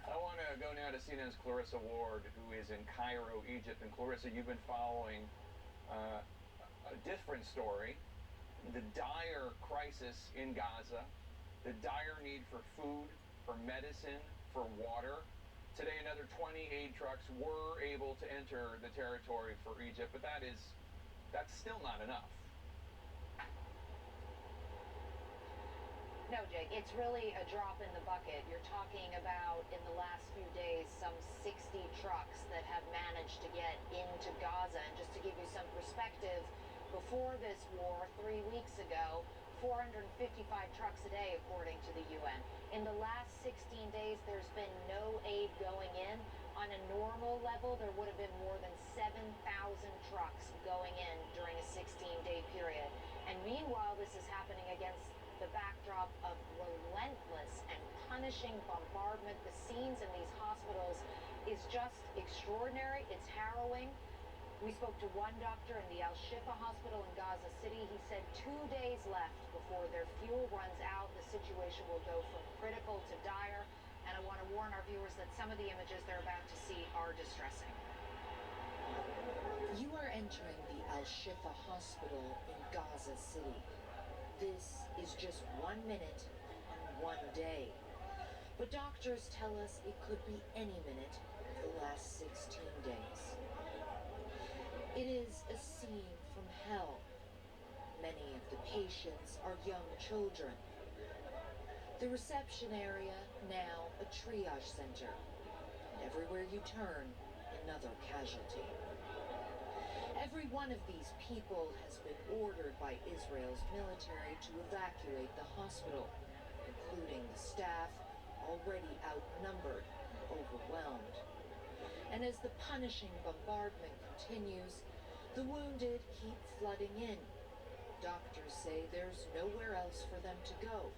I want to go now to CNN's Clarissa Ward, who is in Cairo, Egypt. And Clarissa, you've been following a different story, the dire crisis in Gaza, the dire need for food, for medicine, for water. Today, another 20 aid trucks were able to enter the territory for Egypt, but that's still not enough. No, Jake, it's really a drop in the bucket. You're talking about, in the last few days, some 60 trucks that have managed to get into Gaza. And just to give you some perspective, Before this war, 3 weeks ago, 455 trucks a day, according to the UN. In the last 16 days, there's been no aid going in. On a normal level, there would have been more than 7,000 trucks going in during a 16-day period. And meanwhile, this is happening against the backdrop of relentless and punishing bombardment. The scenes in these hospitals is just extraordinary. It's harrowing. We spoke to one doctor in the Al-Shifa hospital in Gaza City. He said 2 days left before their fuel runs out. The situation will go from critical to dire. And I want to warn our viewers that some of the images they're about to see are distressing. You are entering the Al-Shifa hospital in Gaza City. This is just 1 minute on 1 day. But doctors tell us it could be any minute of the last 16 days. It is a scene from hell. Many of the patients are young children. The reception area, now a triage center. And everywhere you turn, another casualty. Every one of these people has been ordered by Israel's military to evacuate the hospital, including the staff, already outnumbered and overwhelmed. And as the punishing bombardment continues, the wounded keep flooding in. Doctors say there's nowhere else for them to go,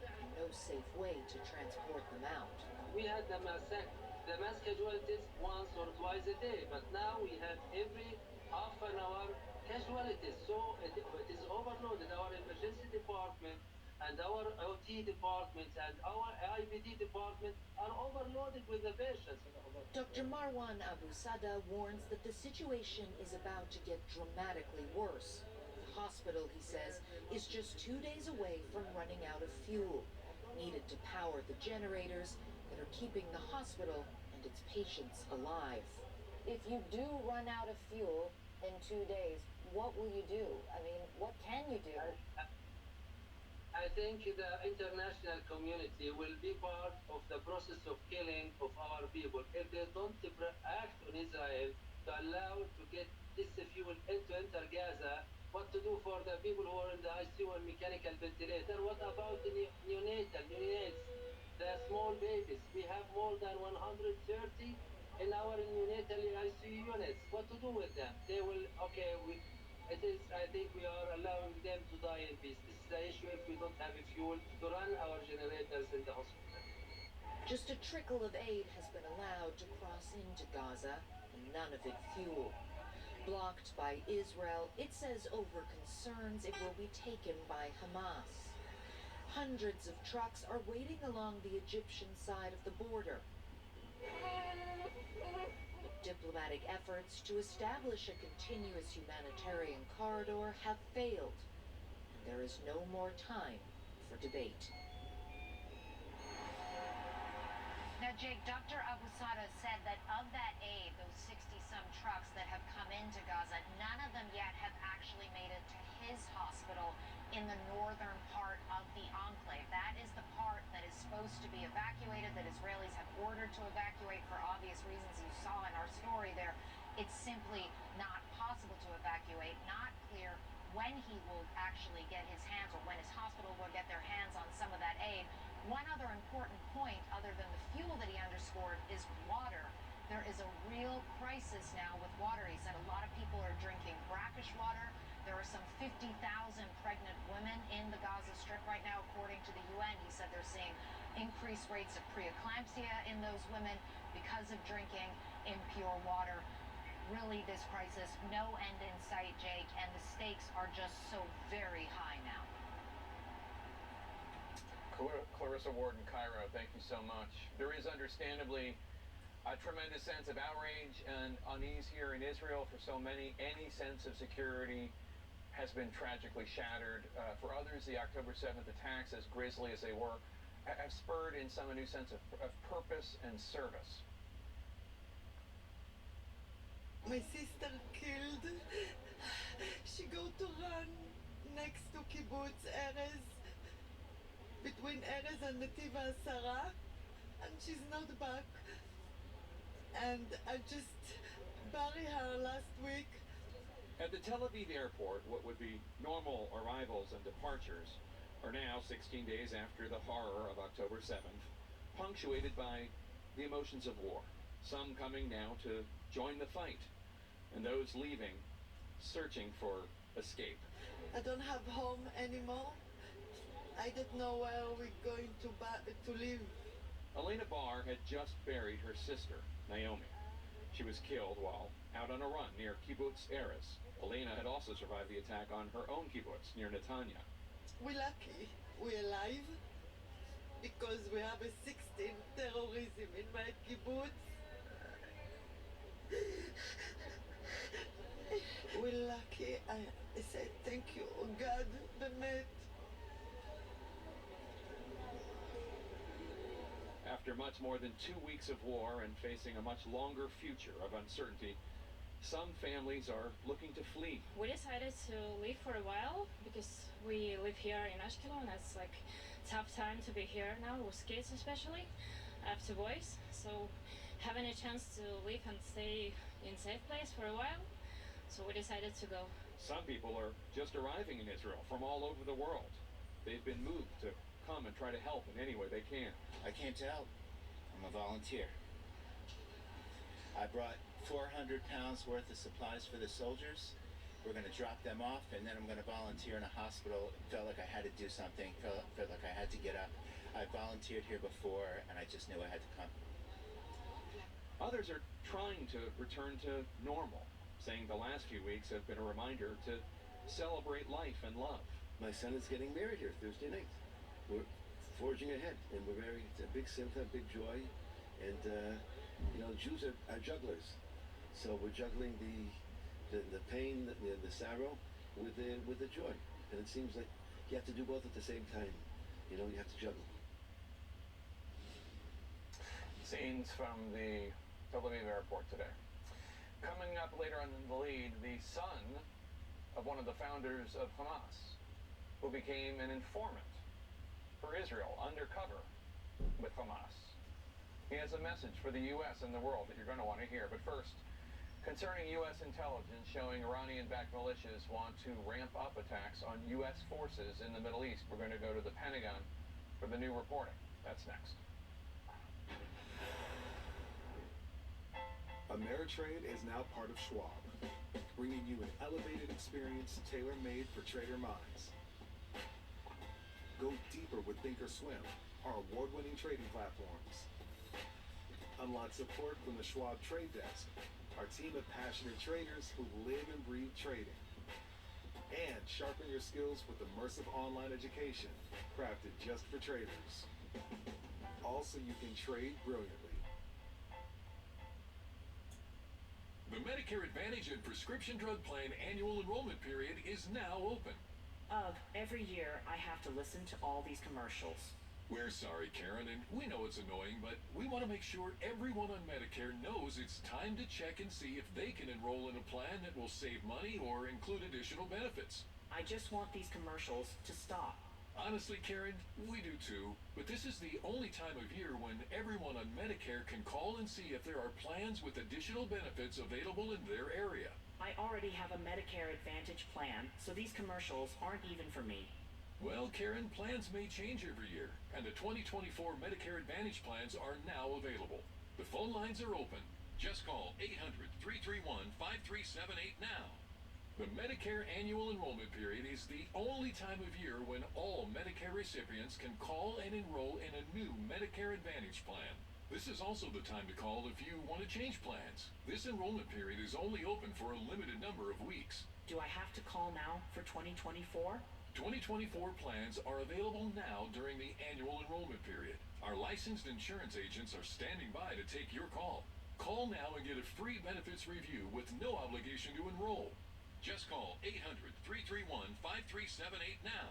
and no safe way to transport them out. We had the mass casualties once or twice a day, but now we have every half an hour casualties. So it is overloaded. Our emergency department and our OT department and our IBD department are overloaded with the patients. Dr. Marwan Abu Sada warns that the situation is about to get dramatically worse. The hospital, he says, is just 2 days away from running out of fuel, needed to power the generators that are keeping the hospital and its patients alive. If you do run out of fuel in 2 days, what will you do? I mean, what can you do? I think the international community will be part of the process of killing of our people. If they don't act on Israel to allow to get this fuel into enter Gaza, what to do for the people who are in the ICU and mechanical ventilator? What about the neonates, the small babies? We have more than 130 in our neonatal ICU units. What to do with them? They will, I think we are allowing them to die in peace. This is the issue if we don't have a fuel to run our generators in the hospital. Just a trickle of aid has been allowed to cross into Gaza, and none of it fuel. Blocked by Israel, it says over concerns it will be taken by Hamas. Hundreds of trucks are waiting along the Egyptian side of the border. Diplomatic efforts to establish a continuous humanitarian corridor have failed, and there is no more time for debate. Now, Jake, Dr. Abu Sada said that of that aid, those 60-some trucks that have come into Gaza, none of them yet have actually made it to his hospital in the northern part of the enclave. That is the part that is supposed to be evacuated, that Israelis have ordered to evacuate for obvious reasons you saw in our story there. It's simply not possible to evacuate, not clear when he will actually get his hands or when his hospital will get their hands on some of that aid. One other important point, other than the fuel that he underscored, is water. There is a real crisis now with water. He said a lot of people are drinking brackish water. There are some 50,000 pregnant women in the Gaza Strip right now, according to the UN. He said they're seeing increased rates of preeclampsia in those women because of drinking impure water. Really, this crisis, no end in sight, Jake, and the stakes are just so very high now. Clarissa Ward in Cairo, thank you so much. There is understandably a tremendous sense of outrage and unease here in Israel for so many. Any sense of security has been tragically shattered. For others, the October 7th attacks, as grisly as they were, have spurred in some a new sense of purpose and service. My sister killed. She go to run next to Kibbutz Erez, between Erez and Netiv HaSara, and she's not back. And I just buried her last week. At the Tel Aviv airport, what would be normal arrivals and departures are now, 16 days after the horror of October 7th, punctuated by the emotions of war. Some coming now to join the fight, and those leaving, searching for escape. I don't have home anymore. I don't know where we're going to live. Elena Barr had just buried her sister, Naomi. She was killed while out on a run near Kibbutz Erez. Elena had also survived the attack on her own kibbutz near Netanya. We're lucky we're alive because we have a 16 terrorism in my kibbutz. We're lucky. I say thank you, God, באמת. After much more than 2 weeks of war and facing a much longer future of uncertainty, some families are looking to flee. We decided to leave for a while because we live here in Ashkelon. It's like tough time to be here now with kids especially. I have 2 boys, so having a chance to leave and stay in safe place for a while, so we decided to go. Some people are just arriving in Israel from all over the world. They've been moved to come and try to help in any way they can. I came to help. I'm a volunteer. I brought 400 pounds worth of supplies for the soldiers. We're going to drop them off, and then I'm going to volunteer in a hospital. It felt like I had to do something. Felt like I had to get up. I volunteered here before, and I just knew I had to come. Others are trying to return to normal, saying the last few weeks have been a reminder to celebrate life and love. My son is getting married here Thursday night. We're forging ahead, and it's a big simcha, big joy, and Jews are jugglers, so we're juggling the pain, the sorrow with the joy, and it seems like you have to do both at the same time. You have to juggle. Scenes from the Tel Aviv airport today. Coming up later on in the lead, the son of one of the founders of Hamas, who became an informant for Israel, undercover with Hamas. He has a message for the U.S. and the world that you're going to want to hear. But first, concerning U.S. intelligence showing Iranian-backed militias want to ramp up attacks on U.S. forces in the Middle East. We're going to go to the Pentagon for the new reporting. That's next. Ameritrade is now part of Schwab, bringing you an elevated experience tailor-made for trader minds. Go deeper with Thinkorswim, our award-winning trading platforms. Unlock support from the Schwab Trade Desk, our team of passionate traders who live and breathe trading. And sharpen your skills with immersive online education, crafted just for traders. Also, you can trade brilliantly. The Medicare Advantage and Prescription Drug Plan annual enrollment period is now open. Every year I have to listen to all these commercials. We're sorry, Karen, and we know it's annoying, but we want to make sure everyone on Medicare knows it's time to check and see if they can enroll in a plan that will save money or include additional benefits. I just want these commercials to stop. Honestly, Karen, we do too, but this is the only time of year when everyone on Medicare can call and see if there are plans with additional benefits available in their area. I already have a Medicare Advantage plan, so these commercials aren't even for me. Well, Karen, plans may change every year, and the 2024 Medicare Advantage plans are now available. The phone lines are open. Just call 800-331-5378 now. The Medicare annual enrollment period is the only time of year when all Medicare recipients can call and enroll in a new Medicare Advantage plan. This is also the time to call if you want to change plans. This enrollment period is only open for a limited number of weeks. Do I have to call now for 2024? 2024 plans are available now during the annual enrollment period. Our licensed insurance agents are standing by to take your call. Call now and get a free benefits review with no obligation to enroll. Just call 800-331-5378 now.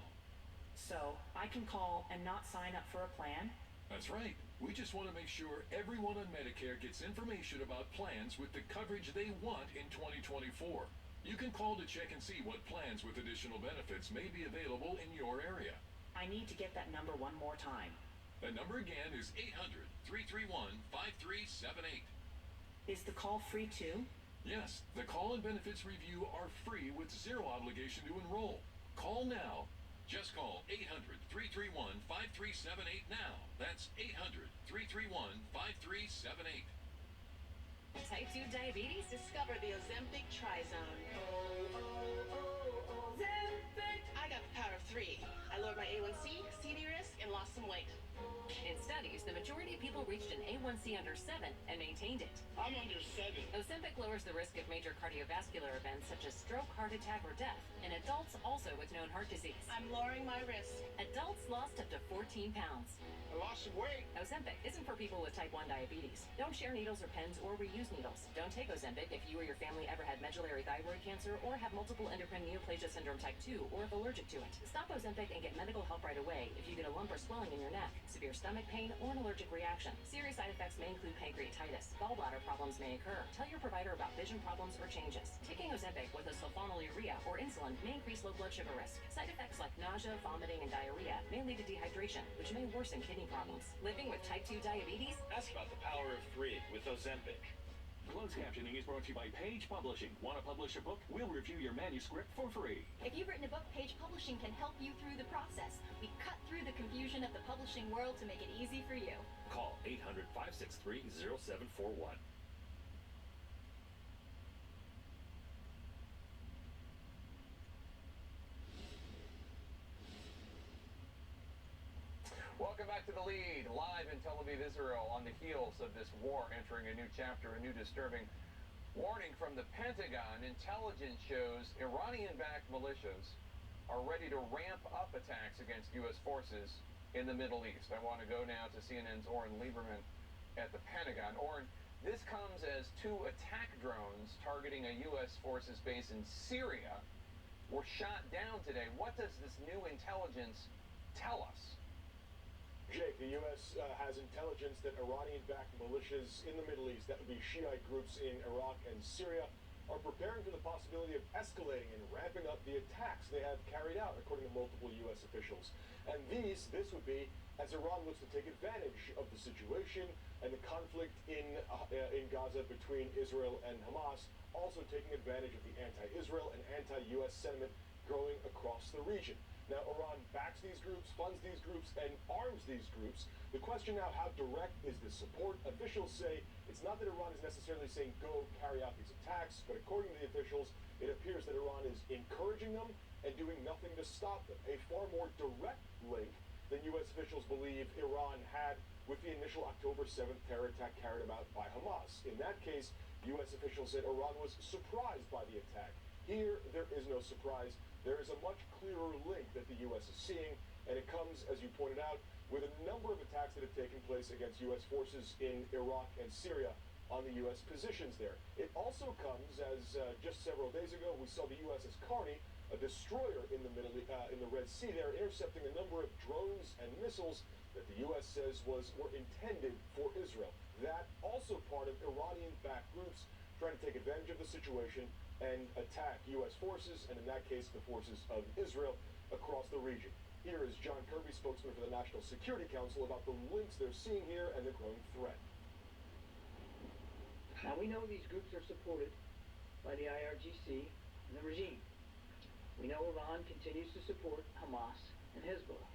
So, I can call and not sign up for a plan? That's right. We just want to make sure everyone on Medicare gets information about plans with the coverage they want in 2024. You can call to check and see what plans with additional benefits may be available in your area. I need to get that number one more time. The number again is 800-331-5378. Is the call free too? Yes, the call and benefits review are free with zero obligation to enroll. Call now. Just call 800-331-5378 now. That's 800-331-5378. Type 2 diabetes? Discover the Ozempic Trizone. Ozempic! I got the power of 3. I lowered my A1C, CD risk, and lost some weight. In studies, the majority of people reached an A1C under 7 and maintained it. I'm under 7. Ozempic lowers the risk of major cardiovascular events such as stroke, heart attack, or death in adults also with known heart disease. I'm lowering my risk. Adults lost up to 14 pounds. I lost some weight. Ozempic isn't for people with type 1 diabetes. Don't share needles or pens or reuse needles. Don't take Ozempic if you or your family ever had medullary thyroid cancer or have multiple endocrine neoplasia syndrome type 2 or if allergic to it. Stop Ozempic and get medical help right away if you get a lump or swelling in your neck, severe stomach pain, or an allergic reaction. Serious side effects may include pancreatitis. Gallbladder problems may occur. Tell your provider about vision problems or changes. Taking Ozempic with a sulfonylurea or insulin may increase low blood sugar risk. Side effects like nausea, vomiting, and diarrhea may lead to dehydration, which may worsen kidney problems. Living with type 2 diabetes? Ask about the power of 3 with Ozempic. Closed captioning is brought to you by Page Publishing. Want to publish a book? We'll review your manuscript for free. If you've written a book, Page Publishing can help you through the process. We cut through the confusion of the publishing world to make it easy for you. Call 800-563-0741. Welcome back to The Lead, live in Tel Aviv, Israel, on the heels of this war entering a new chapter, a new disturbing warning from the Pentagon. Intelligence shows Iranian-backed militias are ready to ramp up attacks against U.S. forces in the Middle East. I want to go now to CNN's Oren Lieberman at the Pentagon. Oren, this comes as 2 attack drones targeting a U.S. forces base in Syria were shot down today. What does this new intelligence tell us? Jake, the U.S. has intelligence that Iranian-backed militias in the Middle East, that would be Shiite groups in Iraq and Syria, are preparing for the possibility of escalating and ramping up the attacks they have carried out, according to multiple U.S. officials. And this would be as Iran looks to take advantage of the situation and the conflict in Gaza between Israel and Hamas, also taking advantage of the anti-Israel and anti-U.S. sentiment growing across the region. Now, Iran backs these groups, funds these groups, and arms these groups. The question now, how direct is this support? Officials say it's not that Iran is necessarily saying go carry out these attacks, but according to the officials, it appears that Iran is encouraging them and doing nothing to stop them. A far more direct link than U.S. officials believe Iran had with the initial October 7th terror attack carried out by Hamas. In that case, U.S. officials said Iran was surprised by the attack. Here, there is no surprise. There is a much clearer link that the U.S. is seeing, and it comes, as you pointed out, with a number of attacks that have taken place against U.S. forces in Iraq and Syria on the U.S. positions there. It also comes as just several days ago we saw the USS Carney, a destroyer in the Red Sea there, intercepting a number of drones and missiles that the U.S. says were intended for Israel. That also part of Iranian-backed groups trying to take advantage of the situation and attack U.S. forces, and in that case, the forces of Israel across the region. Here is John Kirby, spokesman for the National Security Council, about the links they're seeing here and the growing threat. Now, we know these groups are supported by the IRGC and the regime. We know Iran continues to support Hamas and Hezbollah.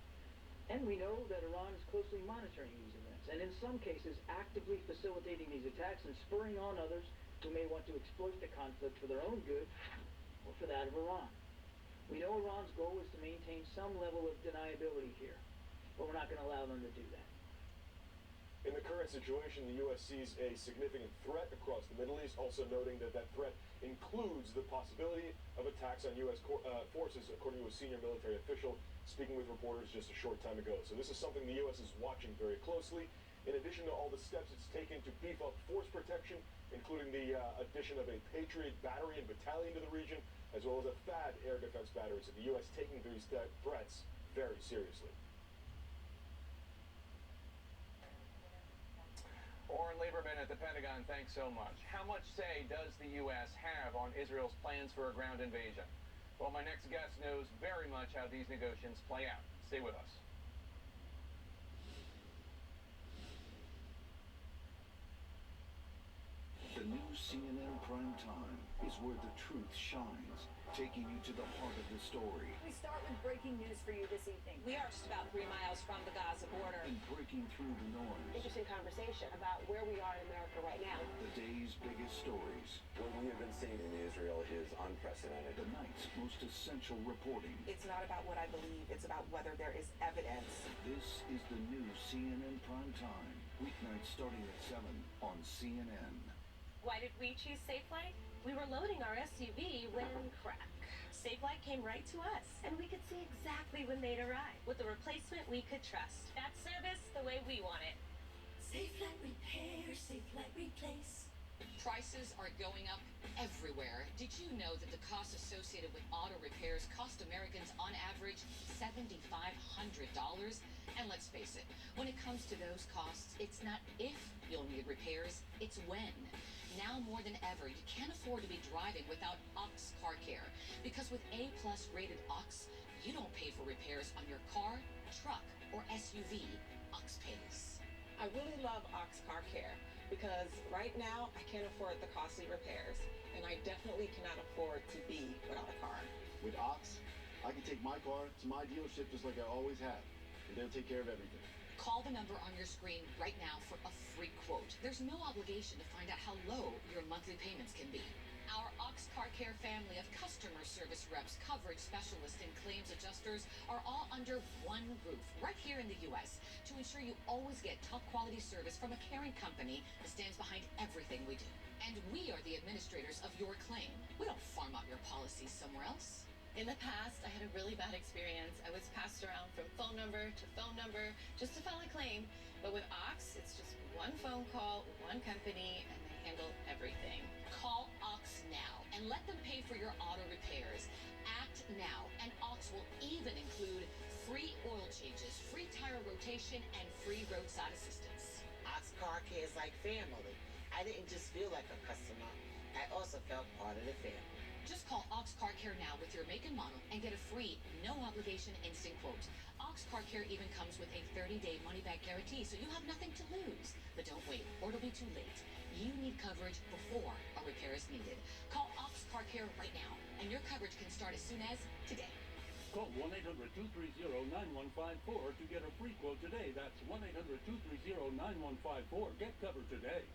And we know that Iran is closely monitoring these events, and in some cases actively facilitating these attacks and spurring on others who may want to exploit the conflict for their own good or for that of Iran. We know Iran's goal is to maintain some level of deniability here, but we're not going to allow them to do that. In the current situation, the U.S. sees a significant threat across the Middle East, also noting that that threat includes the possibility of attacks on U.S. forces, according to a senior military official speaking with reporters just a short time ago. So this is something the U.S. is watching very closely. In addition to all the steps it's taken to beef up force protection, including the addition of a Patriot battery and battalion to the region, as well as a THAAD air defense battery. So the U.S. taking these threats very seriously. Oren Lieberman at the Pentagon, thanks so much. How much say does the U.S. have on Israel's plans for a ground invasion? Well, my next guest knows very much how these negotiations play out. Stay with us. The The new CNN Prime Time is where the truth shines, taking you to the heart of the story. We start with breaking news for you this evening. We are just about 3 miles from the Gaza border. And breaking through the noise. Interesting conversation about where we are in America right now. The day's biggest stories. What we have been seeing in Israel is unprecedented. The night's most essential reporting. It's not about what I believe, it's about whether there is evidence. This is the new CNN Prime Time. Weeknights starting at 7 on CNN. Why did we choose Safelight? We were loading our SUV when crack. Safelight came right to us, and we could see exactly when they'd arrive. With a replacement we could trust. That service the way we want it. Safelight repair, Safelight replace. Prices are going up everywhere. Did you know that the costs associated with auto repairs cost Americans on average $7,500? And let's face it, when it comes to those costs, it's not if you'll need repairs, it's when. Now more than ever, you can't afford to be driving without Ox Car Care. Because with A+ rated Ox, you don't pay for repairs on your car, truck, or SUV. Ox pays. I really love Ox Car Care because right now I can't afford the costly repairs, and I definitely cannot afford to be without a car. With Ox, I can take my car to my dealership just like I always have, and they'll take care of everything. Call the number on your screen right now for a free quote. There's no obligation to find out how low your monthly payments can be. Our Ox Car Care family of customer service reps, coverage specialists, and claims adjusters are all under one roof right here in the U.S. to ensure you always get top quality service from a caring company that stands behind everything we do. And we are the administrators of your claim. We don't farm out your policies somewhere else. In the past, I had a really bad experience. I was passed around from phone number to phone number just to file a claim. But with Ox, it's just one phone call, one company, and they handle everything. Call Ox now and let them pay for your auto repairs. Act now, and Ox will even include free oil changes, free tire rotation, and free roadside assistance. Ox Car Care is like family. I didn't just feel like a customer. I also felt part of the family. Just call Ox Car Care now with your make and model and get a free, no-obligation instant quote. Ox Car Care even comes with a 30-day money-back guarantee, so you have nothing to lose. But don't wait, or it'll be too late. You need coverage before a repair is needed. Call Ox Car Care right now, and your coverage can start as soon as today. Call 1-800-230-9154 to get a free quote today. That's 1-800-230-9154. Get covered today.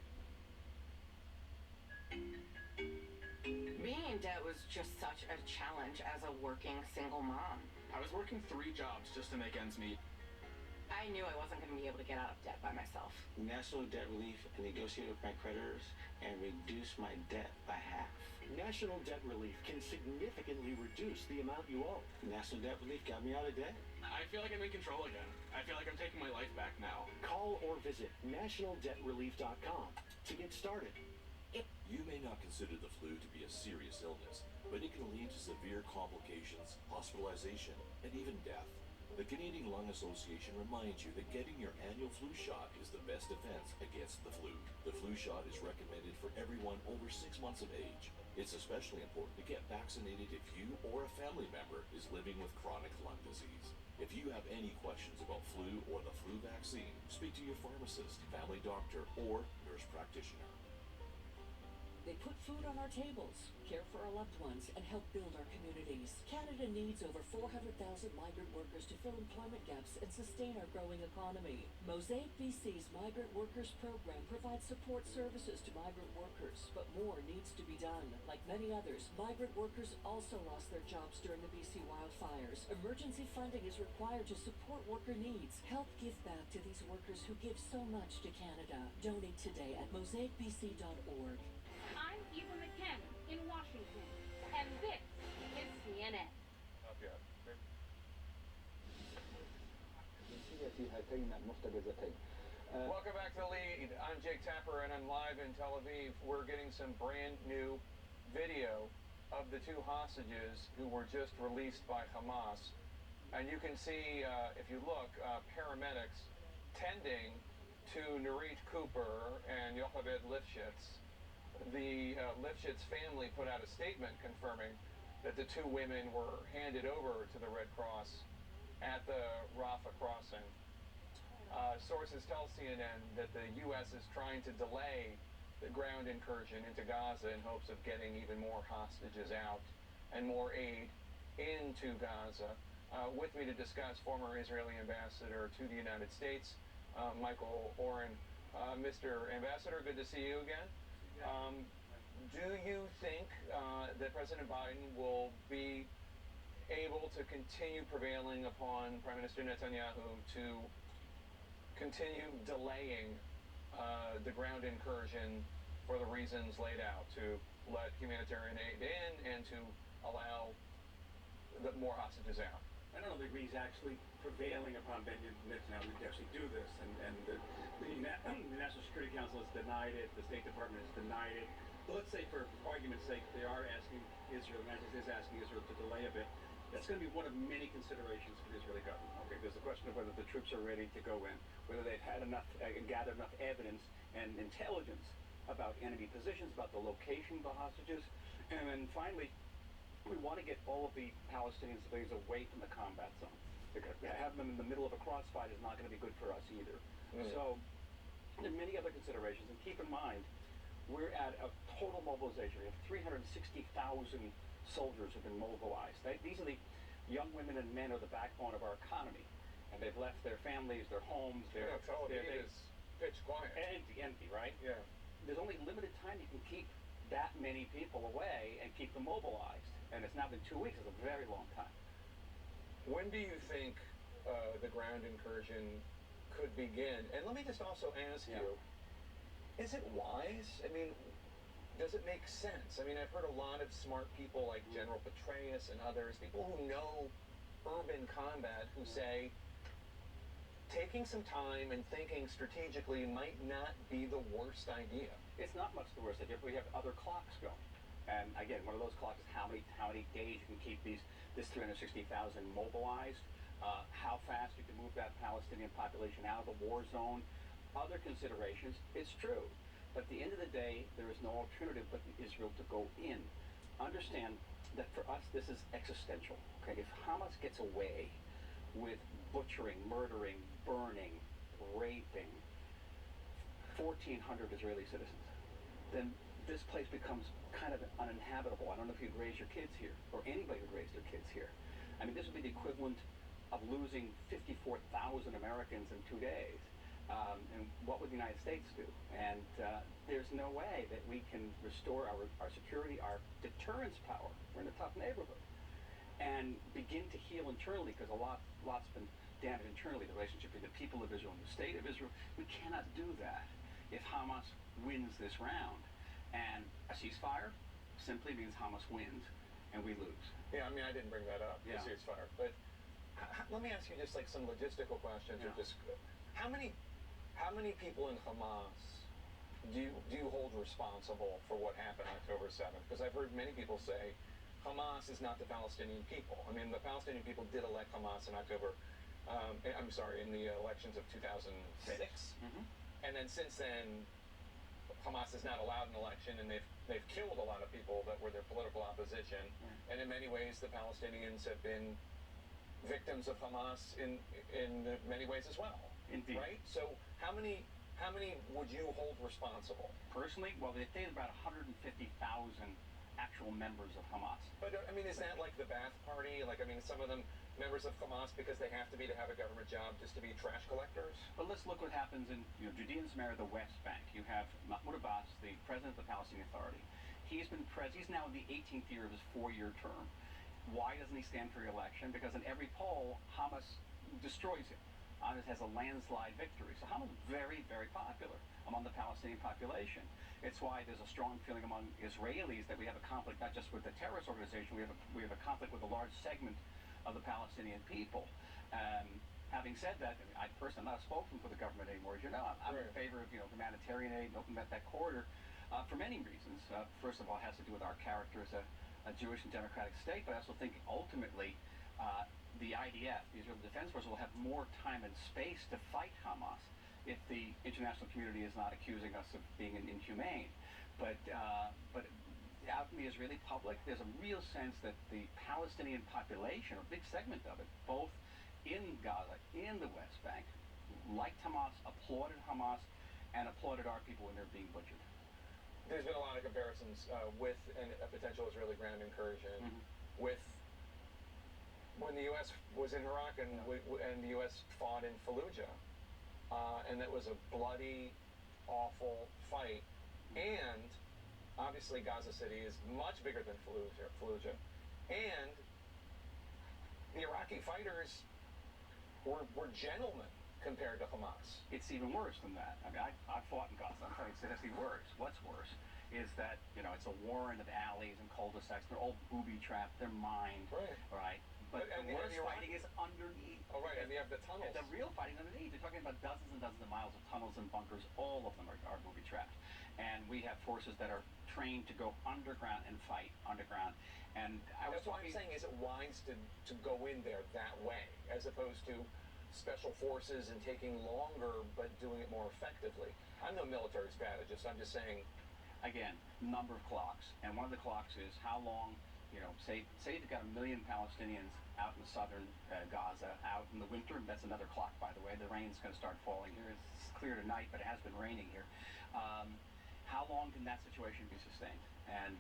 Being in debt was just such a challenge as a working single mom. I was working 3 jobs just to make ends meet. I knew I wasn't going to be able to get out of debt by myself. National Debt Relief negotiated with my creditors and reduced my debt by half. National Debt Relief can significantly reduce the amount you owe. National Debt Relief got me out of debt. I feel like I'm in control again. I feel like I'm taking my life back now. Call or visit nationaldebtrelief.com to get started. You may not consider the flu to be a serious illness, but it can lead to severe complications, hospitalization, and even death. The Canadian Lung Association reminds you that getting your annual flu shot is the best defense against the flu. The flu shot is recommended for everyone over 6 months of age. It's especially important to get vaccinated if you or a family member is living with chronic lung disease. If you have any questions about flu or the flu vaccine, speak to your pharmacist, family doctor, or nurse practitioner. They put food on our tables, care for our loved ones, and help build our communities. Canada needs over 400,000 migrant workers to fill employment gaps and sustain our growing economy. Mosaic BC's Migrant Workers Program provides support services to migrant workers, but more needs to be done. Like many others, migrant workers also lost their jobs during the BC wildfires. Emergency funding is required to support worker needs. Help give back to these workers who give so much to Canada. Donate today at mosaicbc.org. I'm Eva McCann in Washington, and this is CNN. Welcome back to the lead. I'm Jake Tapper, and I'm live in Tel Aviv. We're getting some brand new video of the 2 hostages who were just released by Hamas. And you can see, if you look, paramedics tending to Nurit Cooper and Yocheved Lifshitz. The Lifshitz family put out a statement confirming that the 2 women were handed over to the Red Cross at the Rafah crossing. Sources tell CNN that the U.S. is trying to delay the ground incursion into Gaza in hopes of getting even more hostages out and more aid into Gaza. With me to discuss, former Israeli ambassador to the United States, Michael Oren. Mr. Ambassador, good to see you again. Do you think that President Biden will be able to continue prevailing upon Prime Minister Netanyahu to continue delaying the ground incursion for the reasons laid out, to let humanitarian aid in and to allow more hostages out? I don't think he's actually prevailing upon Benjamin Netanyahu to actually do this, and the National Security Council has denied it, the State Department has denied it. But let's say, for argument's sake, they are asking Israel, the United States is asking Israel to delay a bit. That's going to be one of many considerations for the Israeli government. Okay, there's the question of whether the troops are ready to go in, whether they've had enough, gathered enough evidence and intelligence about enemy positions, about the location of the hostages, and then finally, we want to get all of the Palestinian civilians away from the combat zone. Having them in the middle of a crossfire is not going to be good for us either. So there are many other considerations, and keep in mind, we're at a total mobilization. We have 360,000 soldiers have been mobilized. These are the young women and men are the backbone of our economy, and they've left their families, their homes. Tel Aviv is pitch quiet. Empty, right? Yeah. There's only limited time you can keep that many people away and keep them mobilized. And it's now been 2 weeks. It's a very long time. When do you think the ground incursion could begin? And let me just also ask you, is it wise? I mean, does it make sense? I mean, I've heard a lot of smart people like General Petraeus and others, people who know urban combat, who say taking some time and thinking strategically might not be the worst idea. It's not much the worst idea, but we have other clocks going. And again, one of those clocks is how many days you can keep this 360,000 mobilized, how fast you can move that Palestinian population out of the war zone, other considerations. It's true. But at the end of the day, there is no alternative but Israel to go in. Understand that for us, this is existential. Okay, if Hamas gets away with butchering, murdering, burning, raping 1,400 Israeli citizens, then this place becomes kind of uninhabitable. I don't know if you'd raise your kids here, or anybody would raise their kids here. I mean, this would be the equivalent of losing 54,000 Americans in 2 days. And what would the United States do? And there's no way that we can restore our security, our deterrence power. We're in a tough neighborhood. And begin to heal internally, because lot's been damaged internally, the relationship between the people of Israel and the state of Israel. We cannot do that if Hamas wins this round. And a ceasefire simply means Hamas wins and we lose. Yeah, I mean, I didn't bring that up, the ceasefire. But let me ask you just like some logistical questions. Or just how many people in Hamas do you hold responsible for what happened October 7th? Because I've heard many people say Hamas is not the Palestinian people. I mean, the Palestinian people did elect Hamas in October. In the elections of 2006. And then since then, Hamas has not allowed an election, and they've killed a lot of people that were their political opposition. And in many ways, the Palestinians have been victims of Hamas in many ways as well. Indeed. Right? So how many would you hold responsible? Personally, well, they say about 150,000 actual members of Hamas. But I mean, is that like the Ba'ath Party? Like, I mean, some of them members of Hamas because they have to have a government job just to be trash collectors? But let's look what happens in Judea and Samaria, the West Bank. You have Mahmoud Abbas, the president of the Palestinian Authority. He's now in the 18th year of his 4-year term. Why doesn't he stand for re-election? Because in every poll, Hamas destroys him. Hamas has a landslide victory. So Hamas is very, very popular among the Palestinian population. It's why there's a strong feeling among Israelis that we have a conflict not just with the terrorist organization, we have a conflict with a large segment of the Palestinian people. Having said that, I personally am not a spokesman for the government anymore. As you know, I'm in favor of humanitarian aid and opening that corridor for many reasons. First of all, it has to do with our character as a Jewish and democratic state, but I also think ultimately the IDF, the Israeli Defense Force, will have more time and space to fight Hamas if the international community is not accusing us of being inhumane. But out in the Israeli public, there's a real sense that the Palestinian population, a big segment of it, both in Gaza, in the West Bank, liked Hamas, applauded Hamas, and applauded our people when they're being butchered. There's been a lot of comparisons with a potential Israeli ground incursion, with when the U.S. was in Iraq and the U.S. fought in Fallujah, and that was a bloody, awful fight. And obviously Gaza City is much bigger than Fallujah. And the Iraqi fighters were gentlemen compared to Hamas. It's even worse than that. I mean, I fought in Gaza. I'm telling you, it's actually worse. What's worse is that, it's a warren of alleys and cul-de-sacs. They're all booby-trapped. They're mined. Right? But the worst fighting is underneath. Oh, right, and you have the tunnels. The real fighting underneath. You're talking about dozens and dozens of miles of tunnels and bunkers. All of them are booby-trapped. And we have forces that are trained to go underground and fight underground. And That's what I'm saying. Is it wise to go in there that way, as opposed to special forces and taking longer but doing it more effectively? I'm no military strategist. I'm just saying. Again, number of clocks. And one of the clocks is how long, say you've got 1 million Palestinians out in southern Gaza, out in the winter. That's another clock, by the way. The rain's going to start falling here. It's clear tonight, but it has been raining here. How long can that situation be sustained? And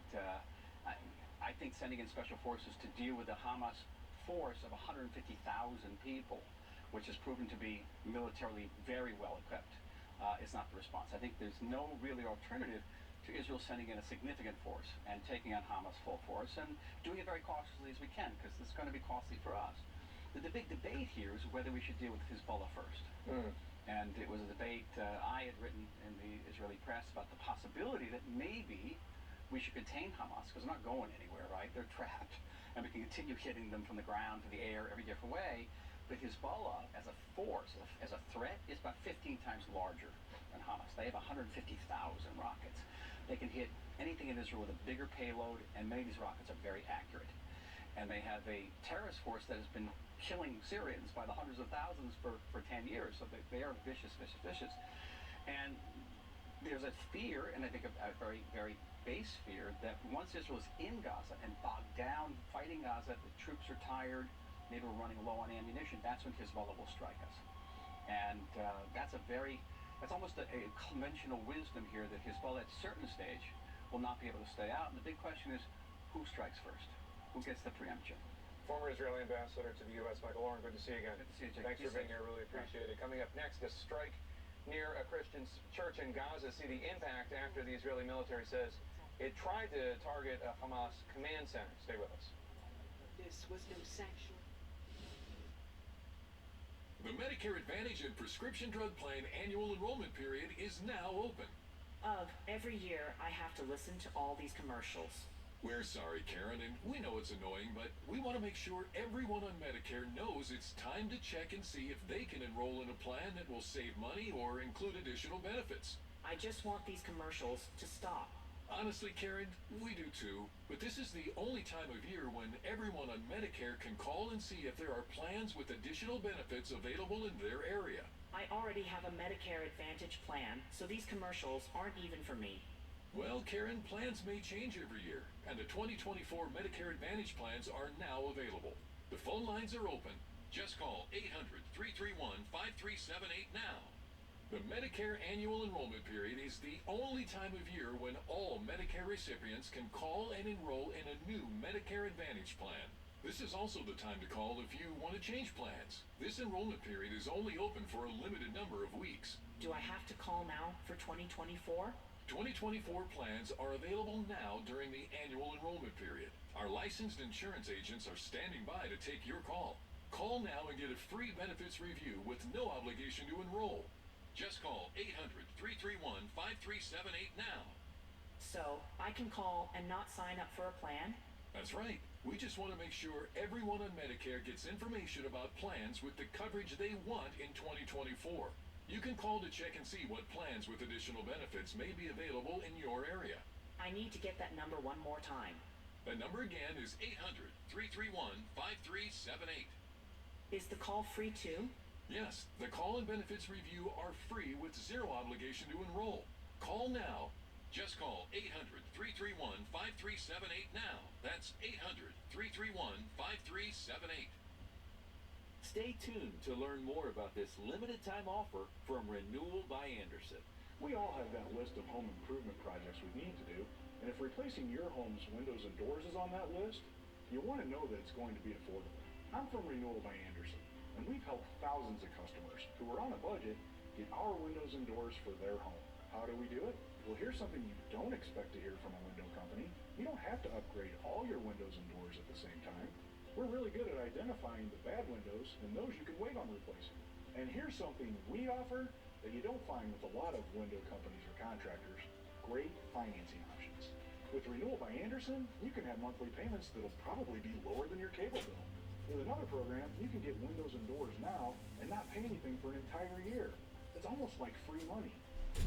I think sending in special forces to deal with the Hamas force of 150,000 people, which has proven to be militarily very well equipped, is not the response. I think there's no really alternative to Israel sending in a significant force and taking on Hamas full force and doing it very cautiously as we can, because it's going to be costly for us. The big debate here is whether we should deal with Hezbollah first. And it was a debate I had written in the Israeli press about the possibility that maybe we should contain Hamas, because they're not going anywhere, right? They're trapped. And we can continue hitting them from the ground to the air every different way. But Hezbollah, as a force, as a threat, is about 15 times larger than Hamas. They have 150,000 rockets. They can hit anything in Israel with a bigger payload, and many of these rockets are very accurate. And they have a terrorist force that has been killing Syrians by the hundreds of thousands for 10 years. So they are vicious. And there's a fear, and I think a very, very base fear, that once Israel is in Gaza and bogged down fighting Gaza, the troops are tired, maybe we're running low on ammunition, that's when Hezbollah will strike us. And that's almost a conventional wisdom here that Hezbollah at a certain stage will not be able to stay out. And the big question is, who strikes first? Who gets the preemption? Former Israeli ambassador to the U.S., Michael Oren, good to see you again. Good to see you, Jake. Thanks for being here. Really appreciate it. Coming up next, a strike near a Christian church in Gaza. See the impact after the Israeli military says it tried to target a Hamas command center. Stay with us. This was no sanctuary. The Medicare Advantage and Prescription Drug Plan annual enrollment period is now open. Every year I have to listen to all these commercials. We're sorry, Karen, and we know it's annoying, but we want to make sure everyone on Medicare knows it's time to check and see if they can enroll in a plan that will save money or include additional benefits. I just want these commercials to stop. Honestly, Karen, we do too, but this is the only time of year when everyone on Medicare can call and see if there are plans with additional benefits available in their area. I already have a Medicare Advantage plan, so these commercials aren't even for me. Well, Karen, plans may change every year, and the 2024 Medicare Advantage plans are now available. The phone lines are open. Just call 800-331-5378 now. The Medicare annual enrollment period is the only time of year when all Medicare recipients can call and enroll in a new Medicare Advantage plan. This is also the time to call if you want to change plans. This enrollment period is only open for a limited number of weeks. Do I have to call now for 2024? 2024 plans are available now during the annual enrollment period. Our licensed insurance agents are standing by to take your call. Call now and get a free benefits review with no obligation to enroll. Just call 800-331-5378 now. So, I can call and not sign up for a plan? That's right. We just want to make sure everyone on Medicare gets information about plans with the coverage they want in 2024. You can call to check and see what plans with additional benefits may be available in your area. I need to get that number one more time. The number again is 800-331-5378. Is the call free too? Yes, the call and benefits review are free with zero obligation to enroll. Call now. Just call 800-331-5378 now. That's 800-331-5378. Stay tuned to learn more about this limited time offer from Renewal by Anderson. We all have that list of home improvement projects we need to do, and if replacing your home's windows and doors is on that list, you want to know that it's going to be affordable. I'm from Renewal by Anderson, and we've helped thousands of customers who are on a budget get our windows and doors for their home. How do we do it? Well, here's something you don't expect to hear from a window company. You don't have to upgrade all your windows and doors at the same time. We're really good at identifying the bad windows and those you can wait on replacing. And here's something we offer that you don't find with a lot of window companies or contractors: great financing options. With Renewal by Anderson, you can have monthly payments that'll probably be lower than your cable bill. With another program, you can get windows and doors now and not pay anything for an entire year. It's almost like free money.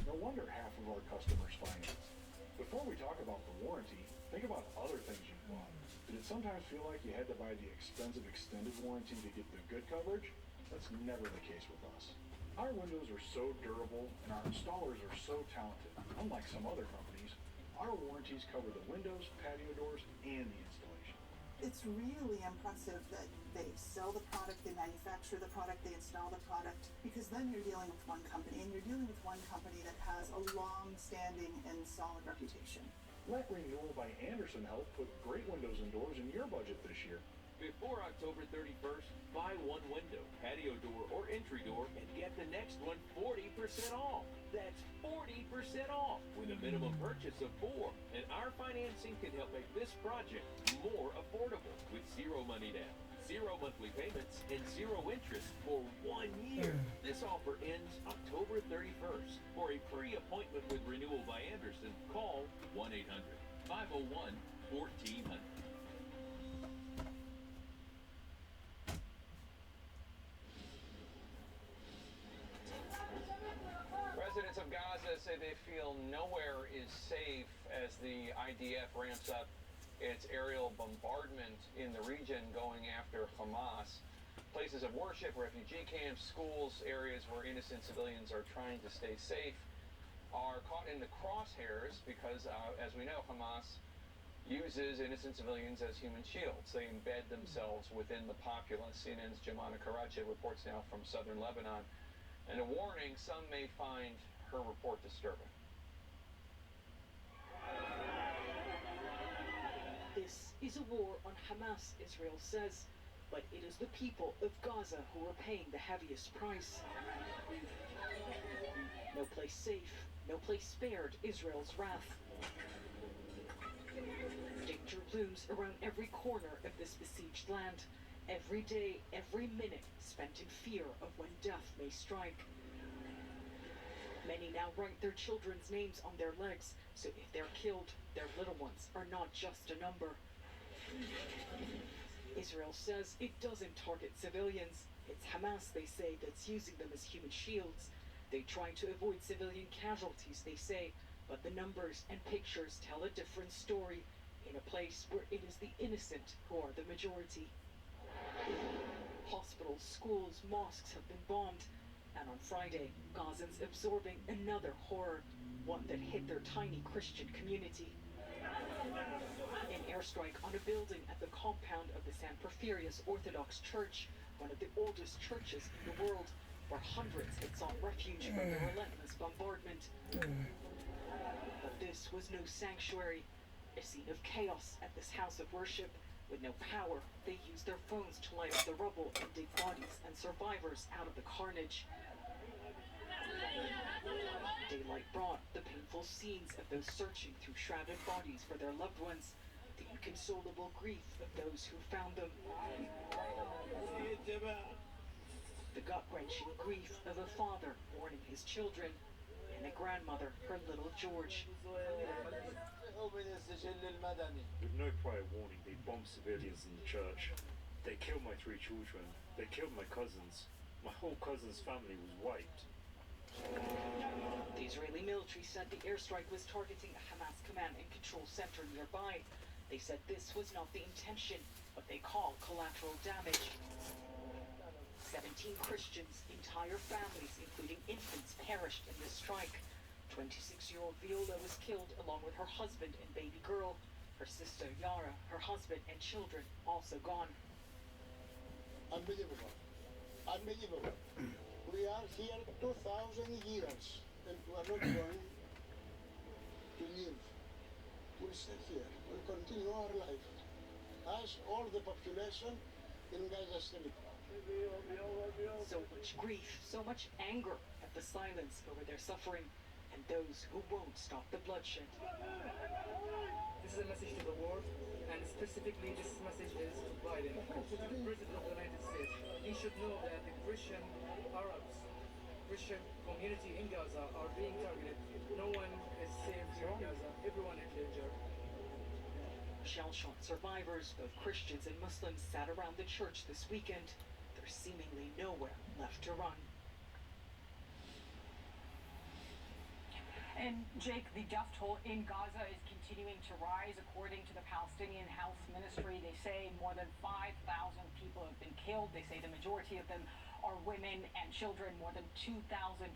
No wonder half of our customers finance. Before we talk about the warranty, think about other things you've bought. Did it sometimes feel like you had to buy the expensive extended warranty to get the good coverage? That's never the case with us. Our windows are so durable and our installers are so talented. Unlike some other companies, our warranties cover the windows, patio doors, and the installation. It's really impressive that they sell the product, they manufacture the product, they install the product, because then you're dealing with one company, and you're dealing with one company that has a long-standing and solid reputation. Let Renewal by Anderson help put great windows and doors in your budget this year. Before October 31st, buy one window, patio door, or entry door and get the next one 40% off. That's 40% off with a minimum purchase of 4. And our financing can help make this project more affordable with zero money down, zero monthly payments, and zero interest for 1 year. This offer ends October 31st. For a free appointment with Renewal by Anderson, call 1-800-501-1400. Residents of Gaza say they feel nowhere is safe as the IDF ramps up its aerial bombardment in the region going after Hamas. Places of worship, refugee camps, schools, areas where innocent civilians are trying to stay safe are caught in the crosshairs because, as we know, Hamas uses innocent civilians as human shields. They embed themselves within the populace. CNN's Jemana Karachi reports now from southern Lebanon. And a warning, some may find her report disturbing. This is a war on Hamas, Israel says, but it is the people of Gaza who are paying the heaviest price. No place safe, no place spared Israel's wrath. Danger looms around every corner of this besieged land. Every day, every minute spent in fear of when death may strike. Many now write their children's names on their legs, so if they're killed, their little ones are not just a number. Israel says it doesn't target civilians. It's Hamas, they say, that's using them as human shields. They try to avoid civilian casualties, they say, but the numbers and pictures tell a different story in a place where it is the innocent who are the majority. Hospitals, schools, mosques have been bombed. And on Friday, Gazans absorbing another horror, one that hit their tiny Christian community. An airstrike on a building at the compound of the San Porphyrios Orthodox Church, one of the oldest churches in the world, where hundreds had sought refuge from the relentless bombardment. But this was no sanctuary, a scene of chaos at this house of worship. With no power, they used their phones to light up the rubble and dig bodies and survivors out of the carnage. Daylight brought the painful scenes of those searching through shrouded bodies for their loved ones, the inconsolable grief of those who found them, the gut-wrenching grief of a father mourning his children, and a grandmother, her little George. With no prior warning, they bombed civilians in the church. They killed my 3 children. They killed my cousins. My whole cousin's family was wiped. The Israeli military said the airstrike was targeting a Hamas command and control center nearby. They said this was not the intention, what they call collateral damage. 17 Christians, entire families, including infants, perished in this strike. 26-year-old Viola was killed along with her husband and baby girl. Her sister Yara, her husband and children also gone. Unbelievable. Unbelievable. We are here 2,000 years. and we are not going to leave. We'll stay here and continue our life as all the population in Gaza Strip. So much grief, so much anger at the silence over their suffering and those who won't stop the bloodshed. This is a message to the world, and specifically this message is to Biden, to the President of the United States. He should know that the Christian Arabs, Christian community in Gaza are being targeted. No one is safe here in Gaza. Everyone in danger. Shell-shocked survivors, both Christians and Muslims, sat around the church this weekend. There's seemingly nowhere left to run. And Jake, the death toll in Gaza is continuing to rise. According to the Palestinian Health Ministry, they say more than 5,000 people have been killed. They say the majority of them are women and children, more than 2,000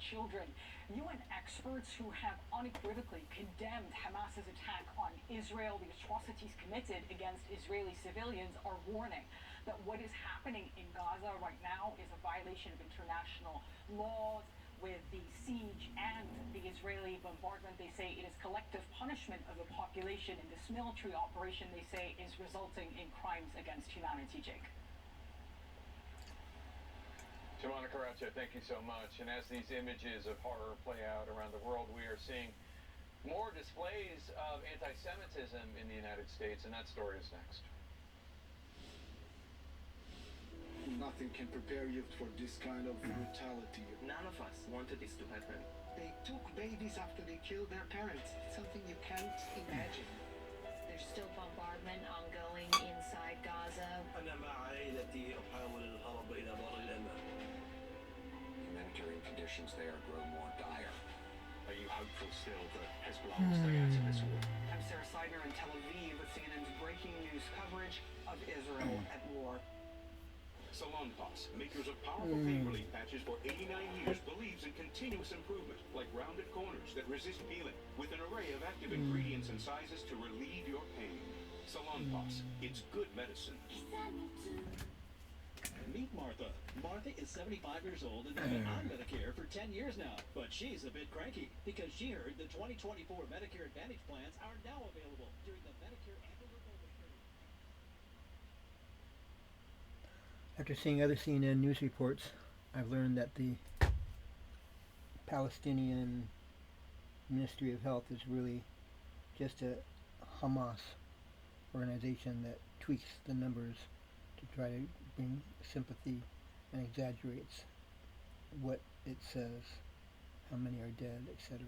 children. UN experts who have unequivocally condemned Hamas's attack on Israel, the atrocities committed against Israeli civilians, are warning that what is happening in Gaza right now is a violation of international laws. With the siege and the Israeli bombardment, they say it is collective punishment of the population, and this military operation, they say, is resulting in crimes against humanity. Jake. Shimona Karacha, thank you so much. And as these images of horror play out around the world, we are seeing more displays of anti-Semitism in the United States, and that story is next. Nothing can prepare you for this kind of brutality. None of us wanted this to happen. They took babies after they killed their parents. It's something you can't imagine. There's still bombardment ongoing inside Gaza. Humanitarian conditions there grow more dire. Are you hopeful still that Hezbollah will stay out of this war? I'm Sarah Seidner in Tel Aviv with CNN's breaking news coverage of Israel at war. Salon Pass, makers of powerful pain relief patches for 89 years, believes in continuous improvement, like rounded corners that resist peeling, with an array of active ingredients and sizes to relieve your pain. Salon Pass, it's good medicine. Meet Martha. Martha is 75 years old and been on Medicare for 10 years now, but she's a bit cranky because she heard the 2024 Medicare Advantage plans are now available during the Medicare annual enrollment period. After seeing other CNN news reports, I've learned that the Palestinian Ministry of Health is really just a Hamas organization that tweaks the numbers to try to bring sympathy and exaggerates what it says, how many are dead, etc.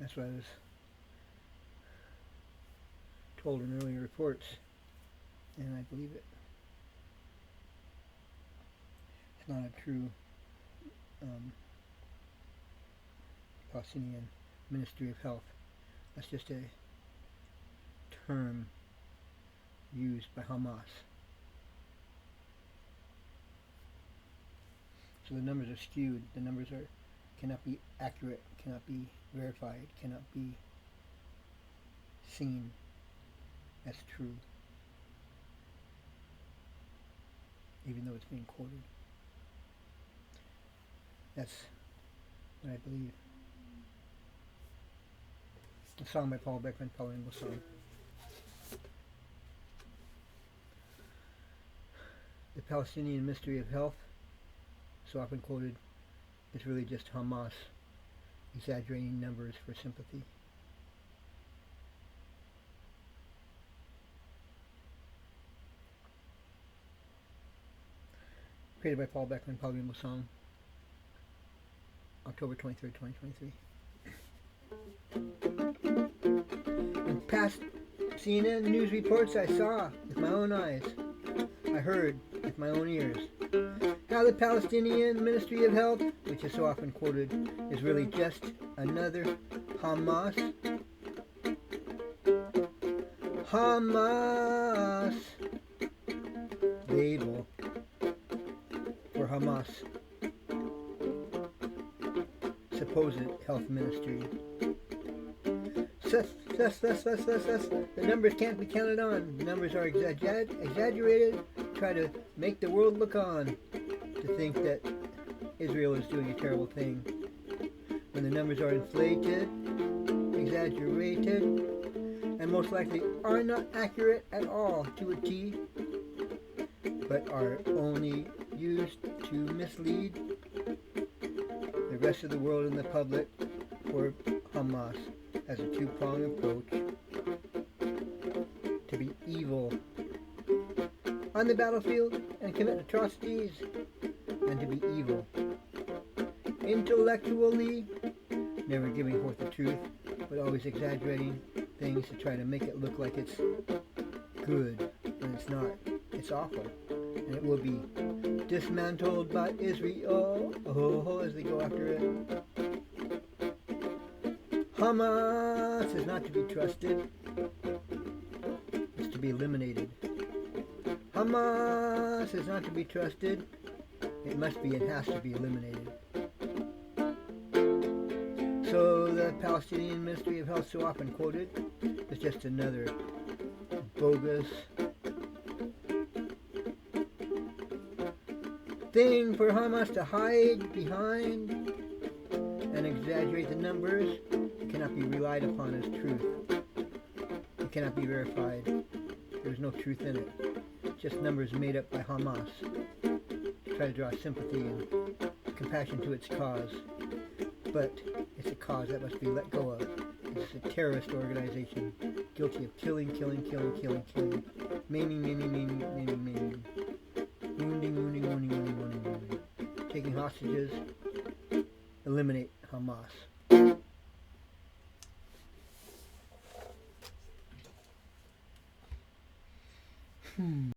That's what I was told in earlier reports, and I believe it. It's not a true Palestinian Ministry of Health. That's just a term used by Hamas. So the numbers are skewed. The numbers cannot be accurate, cannot be verified, cannot be seen as true, even though it's being quoted. That's what I believe. A song by Paul Beckman, Paul English song. The Palestinian Ministry of Health, so often quoted, is really just Hamas exaggerating numbers for sympathy. Created by Paul Beckman, Paul English song, October 23rd, 2023. In past CNN news reports, I saw with my own eyes, I heard with my own ears, how the Palestinian Ministry of Health, which is so often quoted, is really just another Hamas label for Hamas supposed health ministry. The numbers can't be counted on. The numbers are exaggerated. Try to make the world look on to think that Israel is doing a terrible thing. When the numbers are inflated, exaggerated, and most likely are not accurate at all to a T, but are only used to mislead the rest of the world and the public for Hamas as a two-pronged approach to be evil on the battlefield and commit atrocities, and to be evil intellectually, never giving forth the truth, but always exaggerating things to try to make it look like it's good when it's not. It's awful, and it will be dismantled by Israel as they go after it. Hamas is not to be trusted. It's to be eliminated. Hamas is not to be trusted. It must be and has to be eliminated. So the Palestinian Ministry of Health, so often quoted, is just another bogus thing for Hamas to hide behind and exaggerate the numbers. It cannot be relied upon as truth. It cannot be verified. There's no truth in it. Just numbers made up by Hamas to try to draw sympathy and compassion to its cause. But it's a cause that must be let go of. It's a terrorist organization guilty of killing, maiming, wounding, taking hostages. Eliminate Hamas.